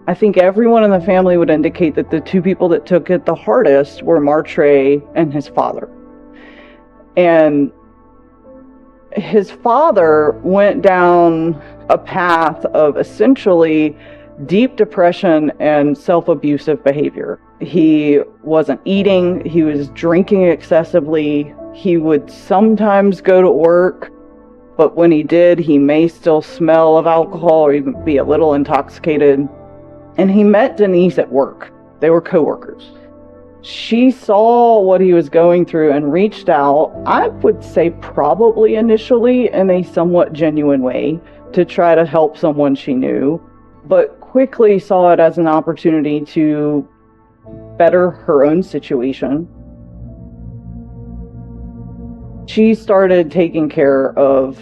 I think everyone in the family would indicate that the two people that took it the hardest were Martre and his father. And his father went down a path of essentially deep depression and self-abusive behavior. He wasn't eating, he was drinking excessively, he would sometimes go to work, but when he did, he may still smell of alcohol or even be a little intoxicated. And he met Denise at work. They were co-workers. She saw what he was going through and reached out, I would say probably initially in a somewhat genuine way, to try to help someone she knew, but quickly saw it as an opportunity to better her own situation. She started taking care of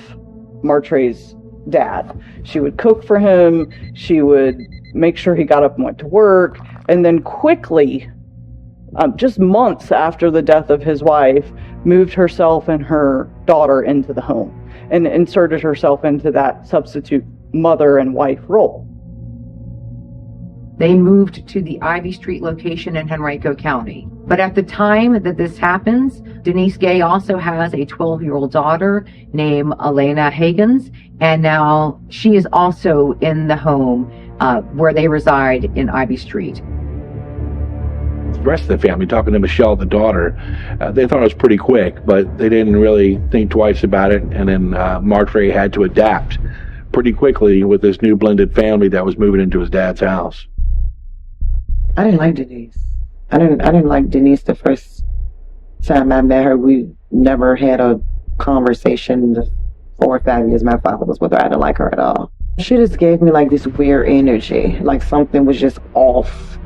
Martre's dad. She would cook for him, she would make sure he got up and went to work, and then quickly, just months after the death of his wife, moved herself and her daughter into the home and inserted herself into that substitute mother and wife role. They moved to the Ivy Street location in Henrico County. But at the time that this happens, Denise Gay also has a 12-year-old daughter named Elena Higgins, and now she is also in the home where they reside in Ivy Street. The rest of the family, talking to Michelle, the daughter, they thought it was pretty quick, but they didn't really think twice about it. And then Martre had to adapt pretty quickly with this new blended family that was moving into his dad's house. I didn't like Denise. I didn't like Denise the first time I met her. We never had a conversation the 4 or 5 years my father was with her. I didn't like her at all. She just gave me like this weird energy, like something was just off.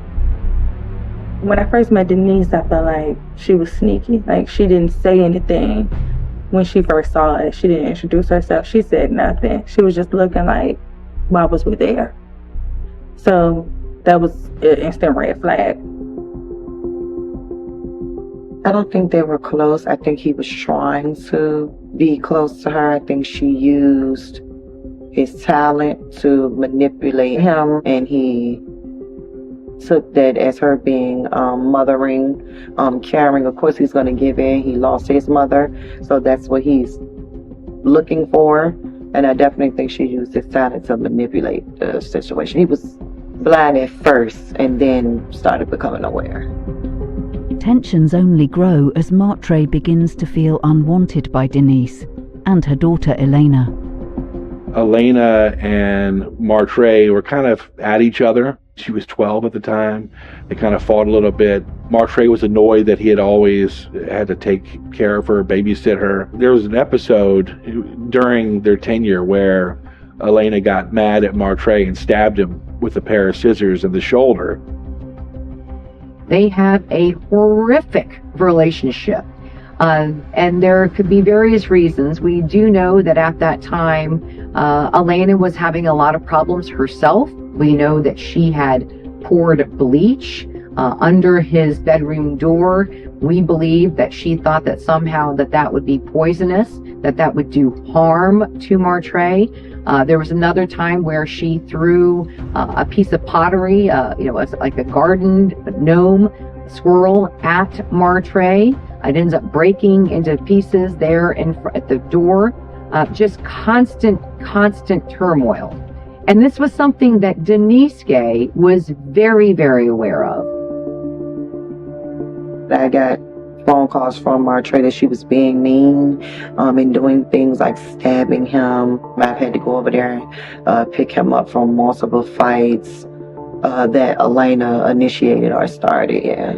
When I first met Denise, I felt like she was sneaky. Like, she didn't say anything when she first saw us. She didn't introduce herself. She said nothing. She was just looking like, why was we there? So that was an instant red flag. I don't think they were close. I think he was trying to be close to her. I think she used his talent to manipulate him, and he took that as her being mothering, caring. Of course, he's going to give in. He lost his mother, so that's what he's looking for. And I definitely think she used his talent to manipulate the situation. He was blind at first and then started becoming aware. Tensions only grow as Martre begins to feel unwanted by Denise and her daughter Elena. Elena and Martre were kind of at each other. She was 12 at the time. They kind of fought a little bit. Martre was annoyed that he had always had to take care of her, babysit her. There was an episode during their tenure where Elena got mad at Martre and stabbed him with a pair of scissors in the shoulder. They have a horrific relationship. And there could be various reasons. We do know that at that time, Elena was having a lot of problems herself. We know that she had poured bleach under his bedroom door We believe that she thought that somehow that would be poisonous, that would do harm to Martray. There was another time where she threw a piece of pottery, like a garden gnome squirrel at Martray. It ends up breaking into pieces there at the door. Just constant turmoil. And this was something that Denise Gay was very, very aware of. I got phone calls from Martray that she was being mean and doing things like stabbing him. I've had to go over there and pick him up from multiple fights that Elena initiated or started, yeah.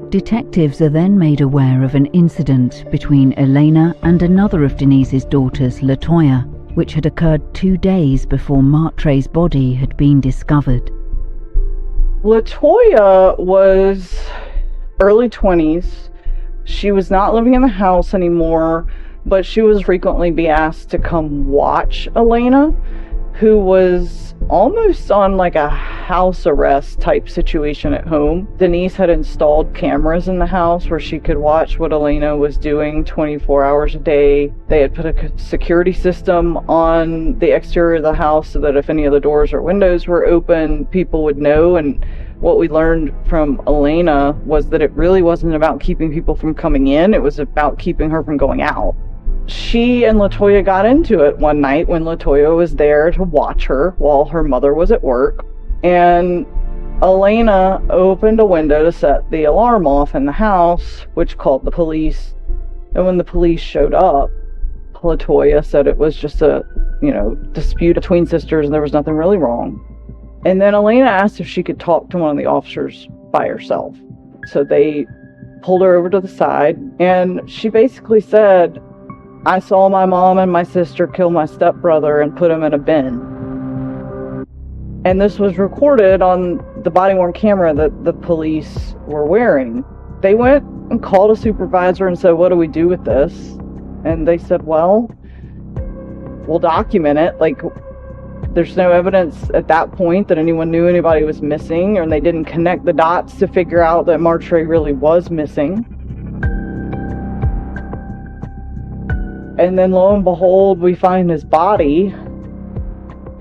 Detectives are then made aware of an incident between Elena and another of Denise's daughters, Latoya, which had occurred 2 days before Martray's body had been discovered. Latoya was early 20s. She was not living in the house anymore, but she was frequently be asked to come watch Elena, who was almost on like a house arrest type situation at home. Denise had installed cameras in the house where she could watch what Elena was doing 24 hours a day. They had put a security system on the exterior of the house so that if any of the doors or windows were open, people would know. And what we learned from Elena was that it really wasn't about keeping people from coming in, it was about keeping her from going out. She and Latoya got into it one night when Latoya was there to watch her while her mother was at work. And Elena opened a window to set the alarm off in the house, which called the police. And when the police showed up, Latoya said it was just a, dispute between sisters and there was nothing really wrong. And then Elena asked if she could talk to one of the officers by herself. So they pulled her over to the side and she basically said, "I saw my mom and my sister kill my stepbrother and put him in a bin." And this was recorded on the body-worn camera that the police were wearing. They went and called a supervisor and said, "What do we do with this?" And they said, "Well, we'll document it." Like, there's no evidence at that point that anyone knew anybody was missing, or they didn't connect the dots to figure out that Martray really was missing. And then lo and behold, we find his body.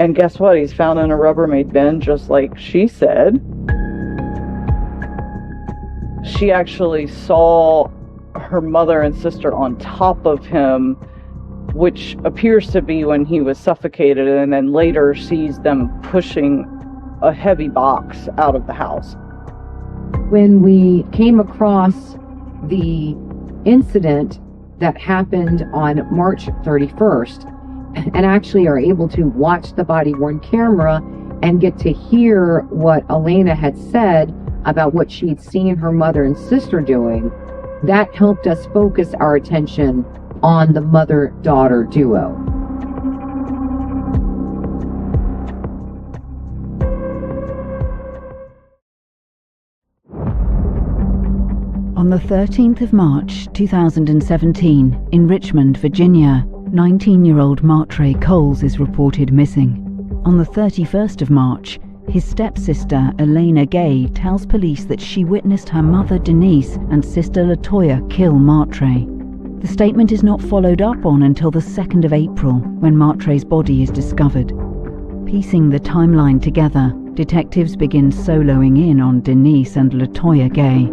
And guess what? He's found in a Rubbermaid bin, just like she said. She actually saw her mother and sister on top of him, which appears to be when he was suffocated, and then later sees them pushing a heavy box out of the house. When we came across the incident that happened on March 31st, and actually are able to watch the body-worn camera and get to hear what Elena had said about what she'd seen her mother and sister doing, that helped us focus our attention on the mother-daughter duo. On the 13th of March 2017, in Richmond, Virginia, 19-year-old Martray Coles is reported missing. On the 31st of March, his stepsister Elena Gay tells police that she witnessed her mother Denise and sister Latoya kill Martray. The statement is not followed up on until the 2nd of April, when Martray's body is discovered. Piecing the timeline together, detectives begin soloing in on Denise and Latoya Gay.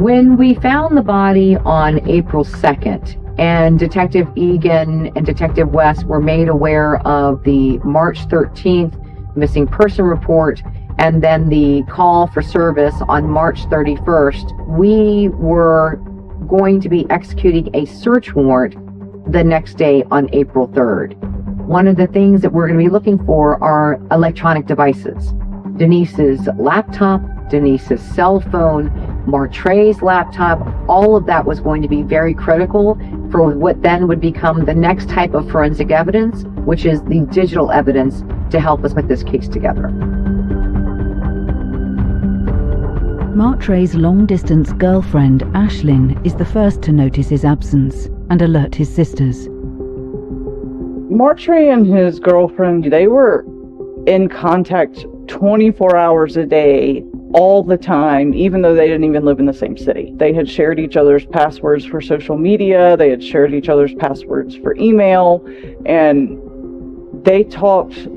When we found the body on April 2nd, and Detective Egan and Detective West were made aware of the March 13th missing person report and then the call for service on March 31st, we were going to be executing a search warrant the next day on April 3rd. One of the things that we're going to be looking for are electronic devices. Denise's laptop, Denise's cell phone, Martray's laptop, all of that was going to be very critical for what then would become the next type of forensic evidence, which is the digital evidence to help us put this case together. Martray's long-distance girlfriend, Ashlyn, is the first to notice his absence and alert his sisters. Martray and his girlfriend, they were in contact 24 hours a day, all the time, even though they didn't even live in the same city. They had shared each other's passwords for social media, they had shared each other's passwords for email, and they talked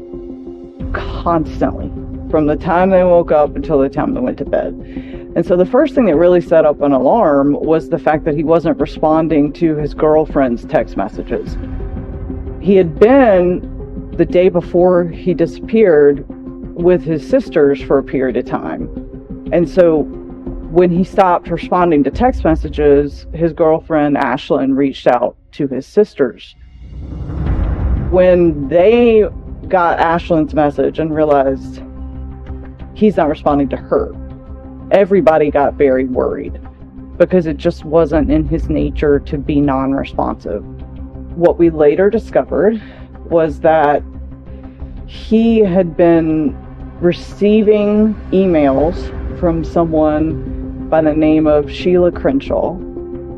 constantly from the time they woke up until the time they went to bed. And so the first thing that really set up an alarm was the fact that he wasn't responding to his girlfriend's text messages. He had been, the day before he disappeared, with his sisters for a period of time. And so when he stopped responding to text messages, his girlfriend, Ashlyn, reached out to his sisters. When they got Ashlyn's message and realized he's not responding to her, everybody got very worried because it just wasn't in his nature to be non-responsive. What we later discovered was that he had been receiving emails from someone by the name of Sheila Crenshaw,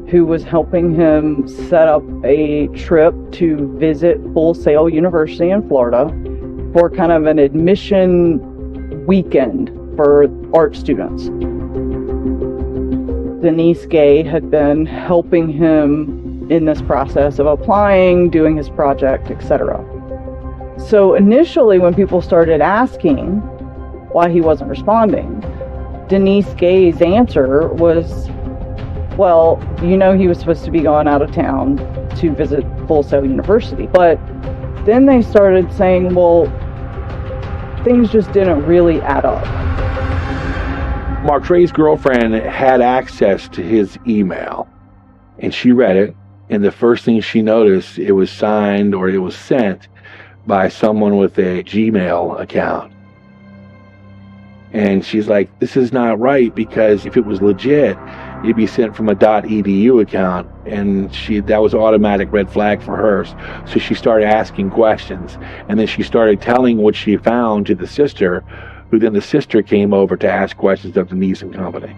who was helping him set up a trip to visit Full Sail University in Florida for kind of an admission weekend for art students. Denise Gay had been helping him in this process of applying, doing his project, etc. So initially, when people started asking why he wasn't responding, Denise Gay's answer was, well, you know, he was supposed to be going out of town to visit Full Sail University. But then they started saying, well, things just didn't really add up. Martre's girlfriend had access to his email, and she read it, and the first thing she noticed, it was signed or it was sent by someone with a Gmail account. And she's like, this is not right, because if it was legit, it'd be sent from a .edu account, and that was an automatic red flag for her. So she started asking questions, and then she started telling what she found to the sister, who then the sister came over to ask questions of Denise and company.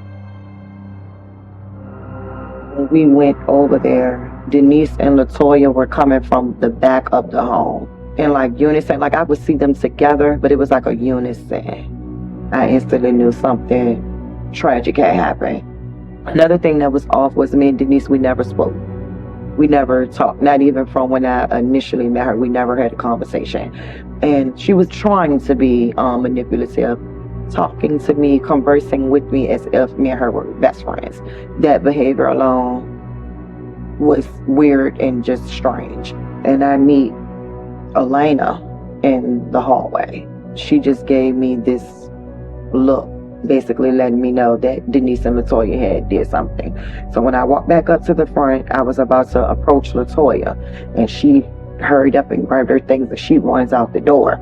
When we went over there, Denise and LaToya were coming from the back of the home. And like unison, like I would see them together, but it was like a unison. I instantly knew something tragic had happened. Another thing that was off was me and Denise, we never spoke. We never talked, not even from when I initially met her. We never had a conversation. And she was trying to be manipulative, talking to me, conversing with me as if me and her were best friends. That behavior alone was weird and just strange. And I meet Elena in the hallway. She just gave me this look, basically letting me know that Denise and LaToya had did something. So when I walked back up to the front, I was about to approach LaToya, and she hurried up and grabbed her things and she runs out the door.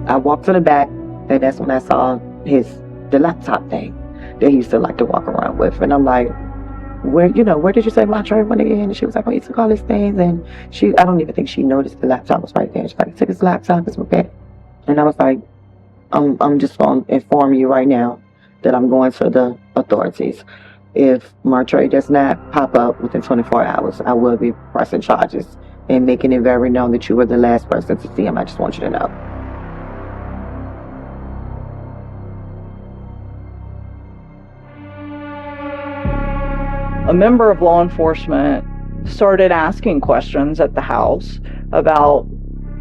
I walked to the back, and that's when I saw the laptop thing that he used to like to walk around with. And I'm like, where did you say Martre went again? And she was like, oh, he took all his things. And I don't even think she noticed the laptop was right there. She's like, he took his laptop, it's okay. And I was like, I'm just going to inform you right now that I'm going to the authorities. If Martre does not pop up within 24 hours, I will be pressing charges and making it very known that you were the last person to see him. I just want you to know. A member of law enforcement started asking questions at the house about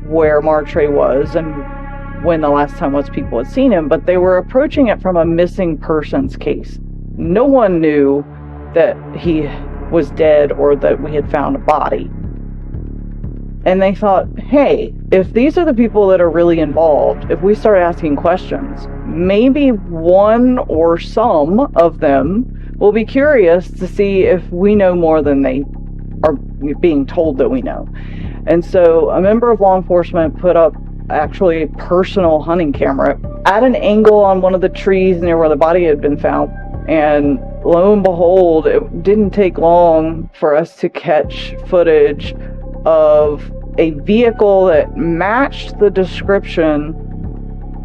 where Martre was and when the last time was people had seen him, but they were approaching it from a missing persons case. No one knew that he was dead or that we had found a body. And they thought, hey, if these are the people that are really involved, if we start asking questions, maybe one or some of them will be curious to see if we know more than they are being told that we know. And so a member of law enforcement put up actually a personal hunting camera at an angle on one of the trees near where the body had been found. And lo and behold, it didn't take long for us to catch footage of a vehicle that matched the description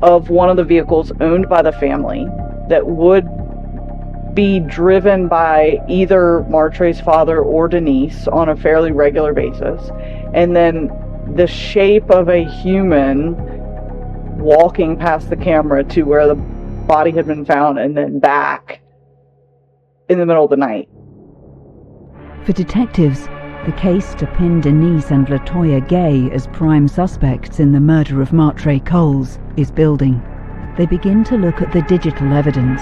of one of the vehicles owned by the family that would be driven by either Martre's father or Denise on a fairly regular basis. And then the shape of a human walking past the camera to where the body had been found and then back in the middle of the night. For detectives, the case to pin Denise and Latoya Gay as prime suspects in the murder of Martre Coles is building. They begin to look at the digital evidence.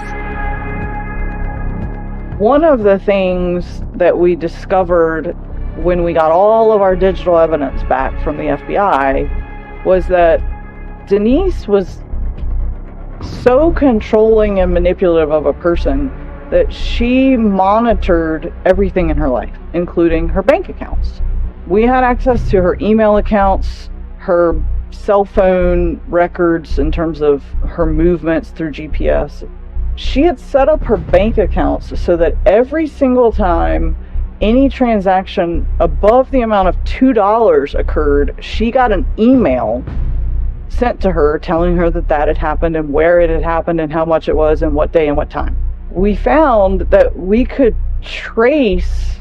One of the things that we discovered when we got all of our digital evidence back from the FBI was that Denise was so controlling and manipulative of a person that she monitored everything in her life, including her bank accounts. We had access to her email accounts, her cell phone records in terms of her movements through GPS. She had set up her bank accounts so that every single time any transaction above the amount of $2 occurred, she got an email sent to her telling her that that had happened and where it had happened and how much it was and what day and what time. We found that we could trace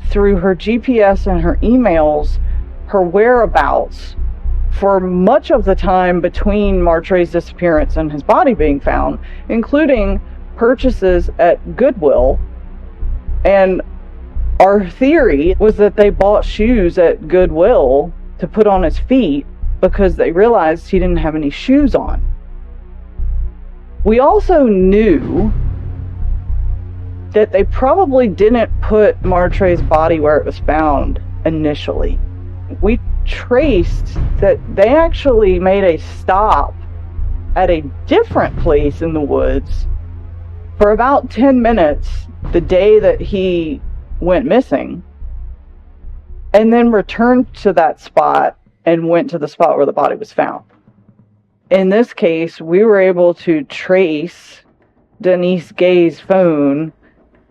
through her GPS and her emails her whereabouts for much of the time between Martre's disappearance and his body being found, including purchases at Goodwill. And our theory was that they bought shoes at Goodwill to put on his feet because they realized he didn't have any shoes on. We also knew that they probably didn't put Martre's body where it was found initially. We traced that they actually made a stop at a different place in the woods for about 10 minutes the day that he went missing, and then returned to that spot and went to the spot where the body was found. In this case, we were able to trace Denise Gay's phone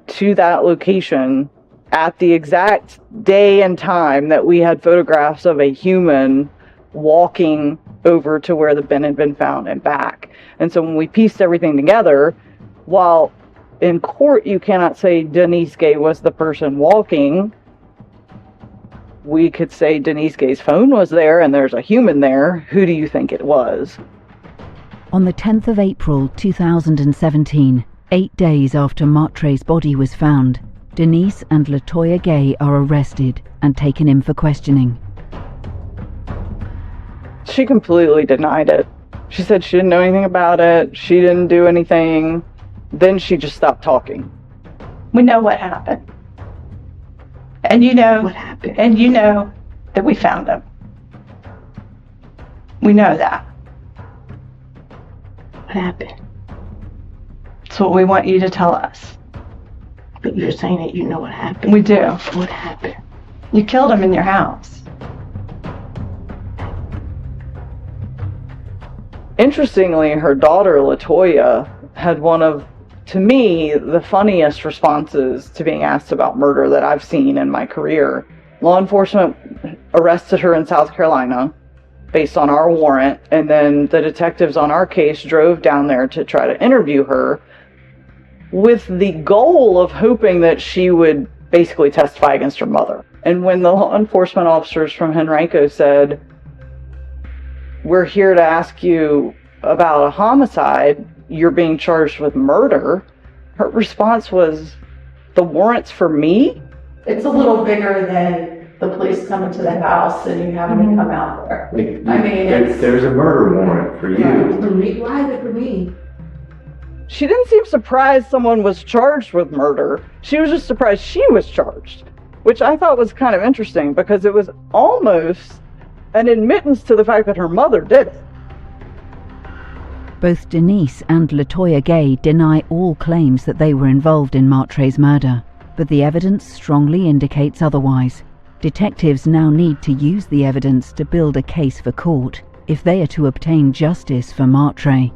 to that location at the exact day and time that we had photographs of a human walking over to where the bin had been found and back. And so when we pieced everything together, while in court you cannot say Denise Gay was the person walking, we could say Denise Gay's phone was there and there's a human there. Who do you think it was? On the 10th of April 2017, 8 days after Martre's body was found, Denise and Latoya Gay are arrested and taken in for questioning. She completely denied it. She said she didn't know anything about it. She didn't do anything. Then she just stopped talking. We know what happened. And you know what happened. And you know that we found him. We know that. What happened? That's what we want you to tell us. But you're saying that you know what happened. We do. What happened? You killed him in your house. Interestingly, her daughter Latoya had one of, to me, the funniest responses to being asked about murder that I've seen in my career. Law enforcement arrested her in South Carolina based on our warrant, and then the detectives on our case drove down there to try to interview her with the goal of hoping that she would basically testify against her mother. And when the law enforcement officers from Henrico said, "We're here to ask you about a homicide, you're being charged with murder," her response was, "The warrant's for me?" It's a little bigger than the police coming to the house and you having to come out there. I mean, there's a murder warrant for you. For me? Why is it for me? She didn't seem surprised someone was charged with murder. She was just surprised she was charged, which I thought was kind of interesting because it was almost an admittance to the fact that her mother did it. Both Denise and Latoya Gay deny all claims that they were involved in Martre's murder, but the evidence strongly indicates otherwise. Detectives now need to use the evidence to build a case for court if they are to obtain justice for Martre.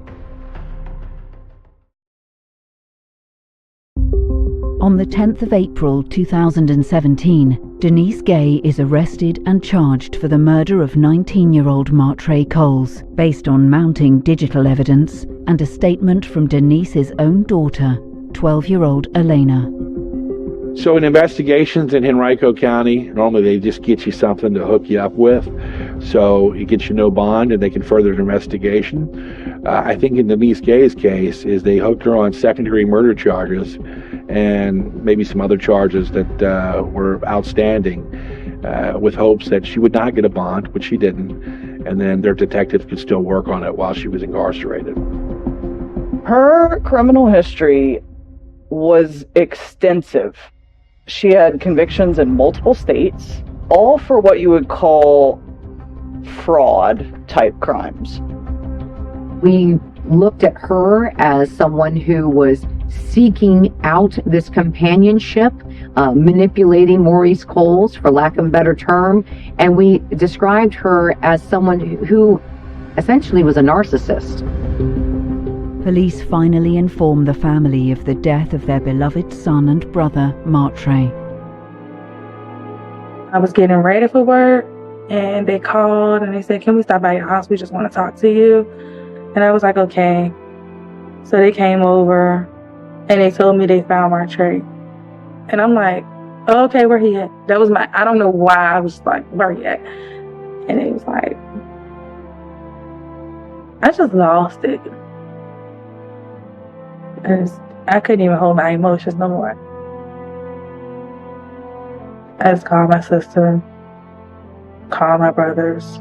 On the 10th of April 2017, Denise Gay is arrested and charged for the murder of 19-year-old Martre Coles, based on mounting digital evidence and a statement from Denise's own daughter, 12-year-old Elena. So in investigations in Henrico County, normally they just get you something to hook you up with. So it gets you no bond and they can further the investigation. I think in Denise Gay's case is they hooked her on second-degree murder charges and maybe some other charges that were outstanding with hopes that she would not get a bond, which she didn't. And then their detectives could still work on it while she was incarcerated. Her criminal history was extensive. She had convictions in multiple states, all for what you would call fraud type crimes. We looked at her as someone who was seeking out this companionship, manipulating Maurice Coles, for lack of a better term, and we described her as someone who essentially was a narcissist. Police finally inform the family of the death of their beloved son and brother, Martre. I was getting ready for work, and they called and they said, "Can we stop by your house? We just want to talk to you." And I was like, okay. So they came over and they told me they found Martre. And I'm like, oh, okay, where he at? That was I don't know why I was like, where he at? And it was like, I just lost it. I couldn't even hold my emotions no more. I just called my sister, called my brothers,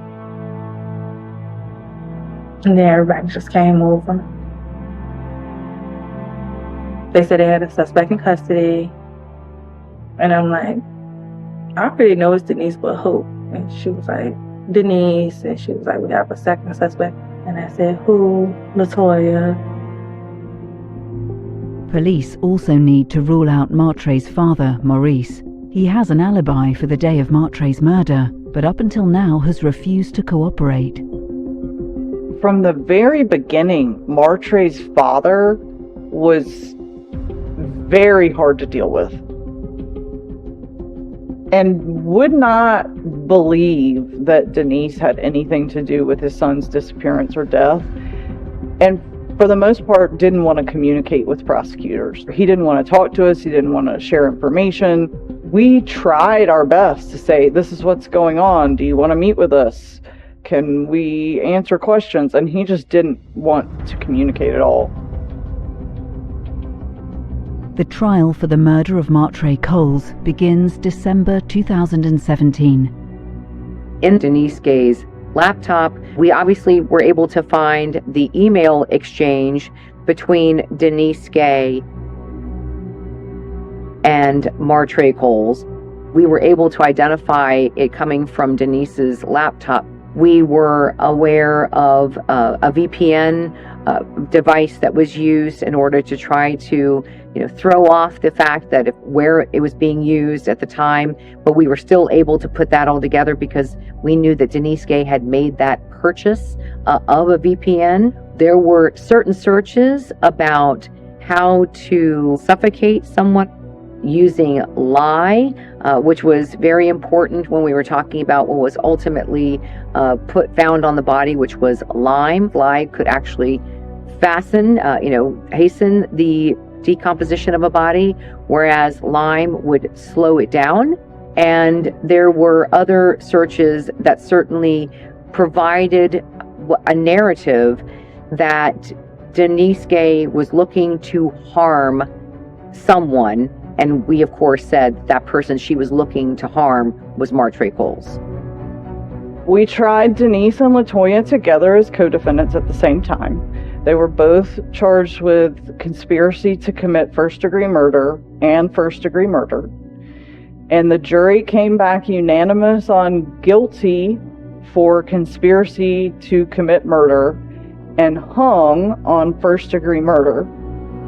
and then everybody just came over. They said they had a suspect in custody, and I'm like, I already know it's Denise, but who? And she was like, Denise, and she was like, we have a second suspect. And I said, who? LaToya. Police also need to rule out Martre's father, Maurice. He has an alibi for the day of Martre's murder, but up until now has refused to cooperate. From the very beginning, Martre's father was very hard to deal with and would not believe that Denise had anything to do with his son's disappearance or death, and for the most part didn't want to communicate with prosecutors. He didn't want to talk to us. He didn't want to share information. We tried our best to say, this is what's going on. Do you want to meet with us? Can we answer questions? And he just didn't want to communicate at all. The trial for the murder of Martre Coles begins December 2017. In Denise Gay's laptop, we obviously were able to find the email exchange between Denise Gay and Martre Coles. We were able to identify it coming from Denise's laptop. We were aware of a VPN device that was used in order to try to, throw off the fact that where it was being used at the time, but we were still able to put that all together because we knew that Denise Gay had made that purchase of a VPN. There were certain searches about how to suffocate someone using lye, which was very important when we were talking about what was ultimately found on the body, which was lime. Lye could actually hasten the decomposition of a body, whereas lime would slow it down. And there were other searches that certainly provided a narrative that Denise Gay was looking to harm someone. And we, of course, said that person she was looking to harm was Martre Coles. We tried Denise and LaToya together as co-defendants at the same time. They were both charged with conspiracy to commit first-degree murder and first-degree murder. And the jury came back unanimous on guilty for conspiracy to commit murder and hung on first-degree murder.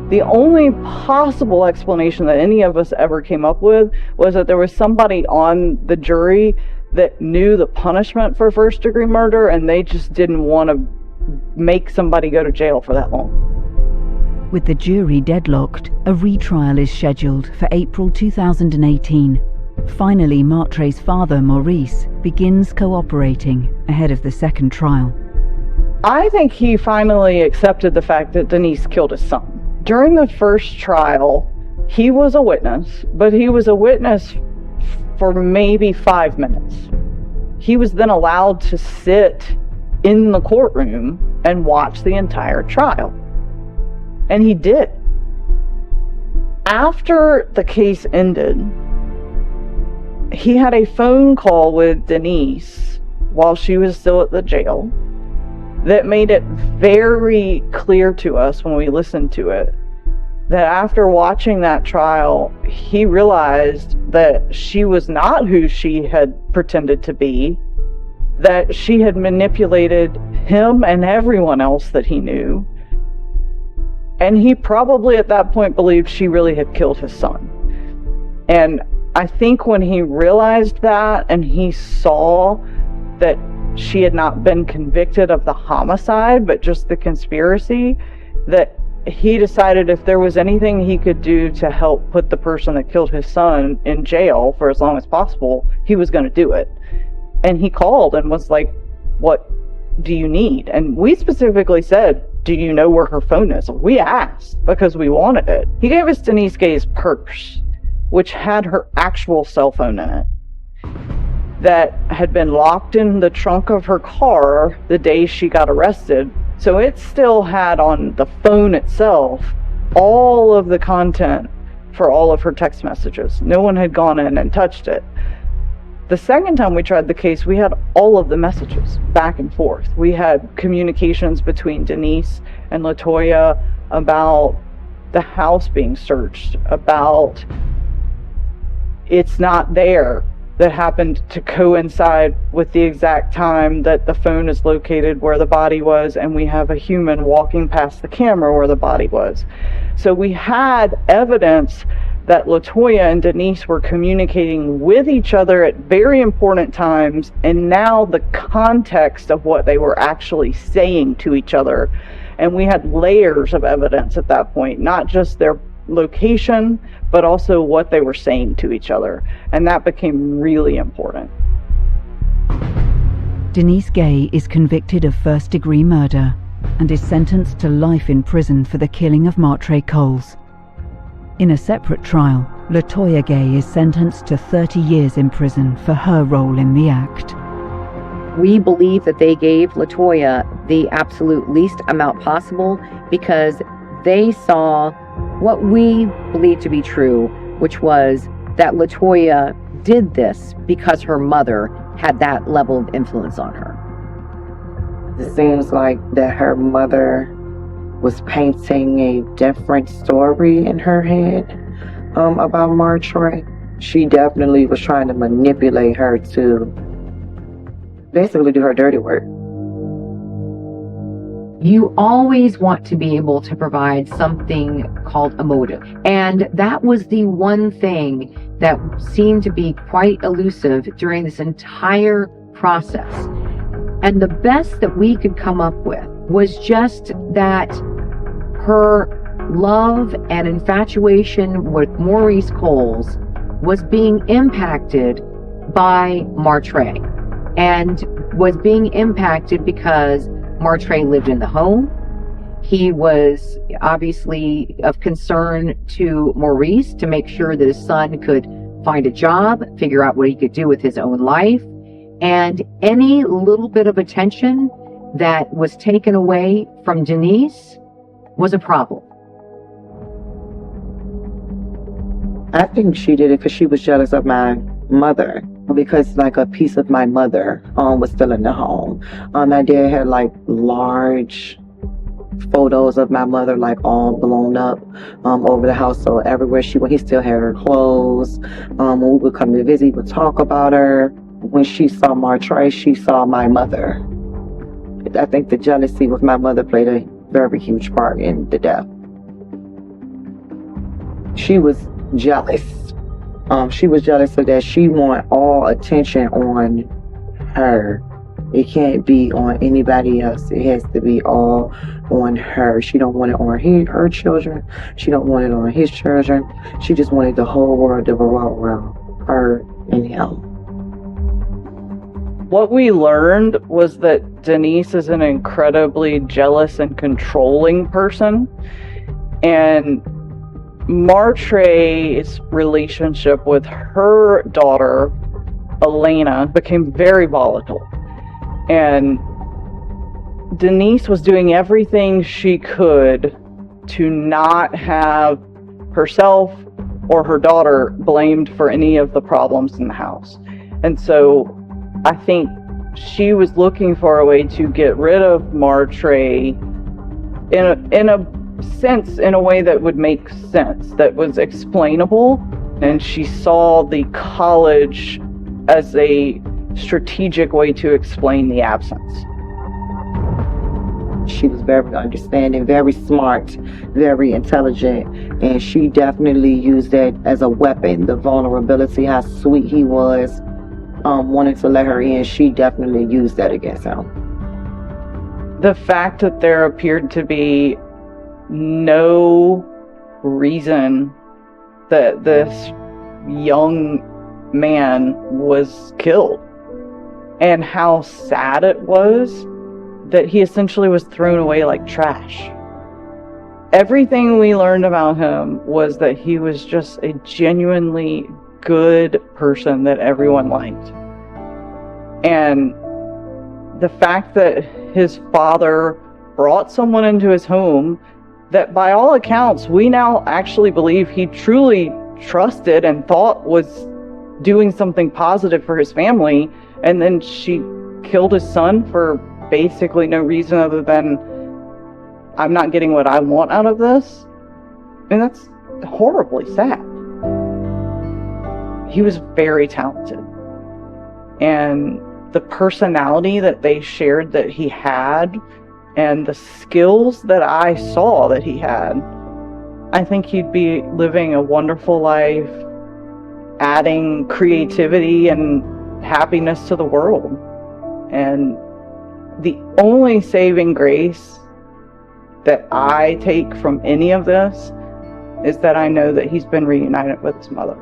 The only possible explanation that any of us ever came up with was that there was somebody on the jury that knew the punishment for first-degree murder, and they just didn't want to make somebody go to jail for that long. With the jury deadlocked, a retrial is scheduled for April 2018. Finally, Martre's father, Maurice, begins cooperating ahead of the second trial. I think he finally accepted the fact that Denise killed his son. During the first trial, He was a witness, but he was a witness for maybe 5 minutes. He was then allowed to sit in the courtroom and watch the entire trial. And he did. After the case ended, he had a phone call with Denise while she was still at the jail that made it very clear to us when we listened to it that after watching that trial, he realized that she was not who she had pretended to be, that she had manipulated him and everyone else that he knew. And he probably at that point believed she really had killed his son. And I think when he realized that and he saw that she had not been convicted of the homicide, but just the conspiracy, that he decided if there was anything he could do to help put the person that killed his son in jail for as long as possible, he was going to do it. And he called and was like, what do you need? And we specifically said, do you know where her phone is? We asked because we wanted it. He gave us Denise Gay's purse, which had her actual cell phone in it, that had been locked in the trunk of her car the day she got arrested. So it still had on the phone itself all of the content for all of her text messages. No one had gone in and touched it. The second time we tried the case, we had all of the messages back and forth. We had communications between Denise and LaToya about the house being searched, about it's not there, that happened to coincide with the exact time that the phone is located where the body was, and we have a human walking past the camera where the body was. So we had evidence that LaToya and Denise were communicating with each other at very important times, and now the context of what they were actually saying to each other. And we had layers of evidence at that point, not just their location, but also what they were saying to each other. And that became really important. Denise Gay is convicted of first-degree murder and is sentenced to life in prison for the killing of Martre Coles. In a separate trial, LaToya Gay is sentenced to 30 years in prison for her role in the act. We believe that they gave LaToya the absolute least amount possible because they saw what we believe to be true, which was that LaToya did this because her mother had that level of influence on her. It seems like that her mother was painting a different story in her head about Martre. She definitely was trying to manipulate her to basically do her dirty work. You always want to be able to provide something called a motive. And that was the one thing that seemed to be quite elusive during this entire process. And the best that we could come up with was just that her love and infatuation with Maurice Coles was being impacted by Martre, and was being impacted because Martre lived in the home. He was obviously of concern to Maurice to make sure that his son could find a job, figure out what he could do with his own life. And any little bit of attention that was taken away from Denise was a problem. I think she did it because she was jealous of my mother, because like a piece of my mother was still in the home. My dad had like large photos of my mother like all blown up over the house, so everywhere she went he still had her clothes. When we would come to visit, he would talk about her. When she saw Martre, she saw my mother. I think the jealousy with my mother played a very huge part in the death. She was jealous. She was jealous of that. She wanted all attention on her. It can't be on anybody else. It has to be all on her. She don't want it on her children. She don't want it on his children. She just wanted the whole world to revolve around her and him. What we learned was that Denise is an incredibly jealous and controlling person. And Martre's relationship with her daughter, Elena, became very volatile. And Denise was doing everything she could to not have herself or her daughter blamed for any of the problems in the house. And so I think she was looking for a way to get rid of Martre in a sense, in a way that would make sense, that was explainable. And she saw the college as a strategic way to explain the absence. She was very understanding, very smart, very intelligent, and she definitely used that as a weapon. The vulnerability, how sweet he was, wanting to let her in, she definitely used that against him. The fact that there appeared to be no reason that this young man was killed, and how sad it was that he essentially was thrown away like trash. Everything we learned about him was that he was just a genuinely good person that everyone liked. And the fact that his father brought someone into his home that by all accounts we now actually believe he truly trusted and thought was doing something positive for his family, and then she killed his son for basically no reason other than, I'm not getting what I want out of this. And that's horribly sad. He was very talented. And the personality that they shared that he had, and the skills that I saw that he had, I think he'd be living a wonderful life, adding creativity and happiness to the world. And the only saving grace that I take from any of this is that I know that he's been reunited with his mother.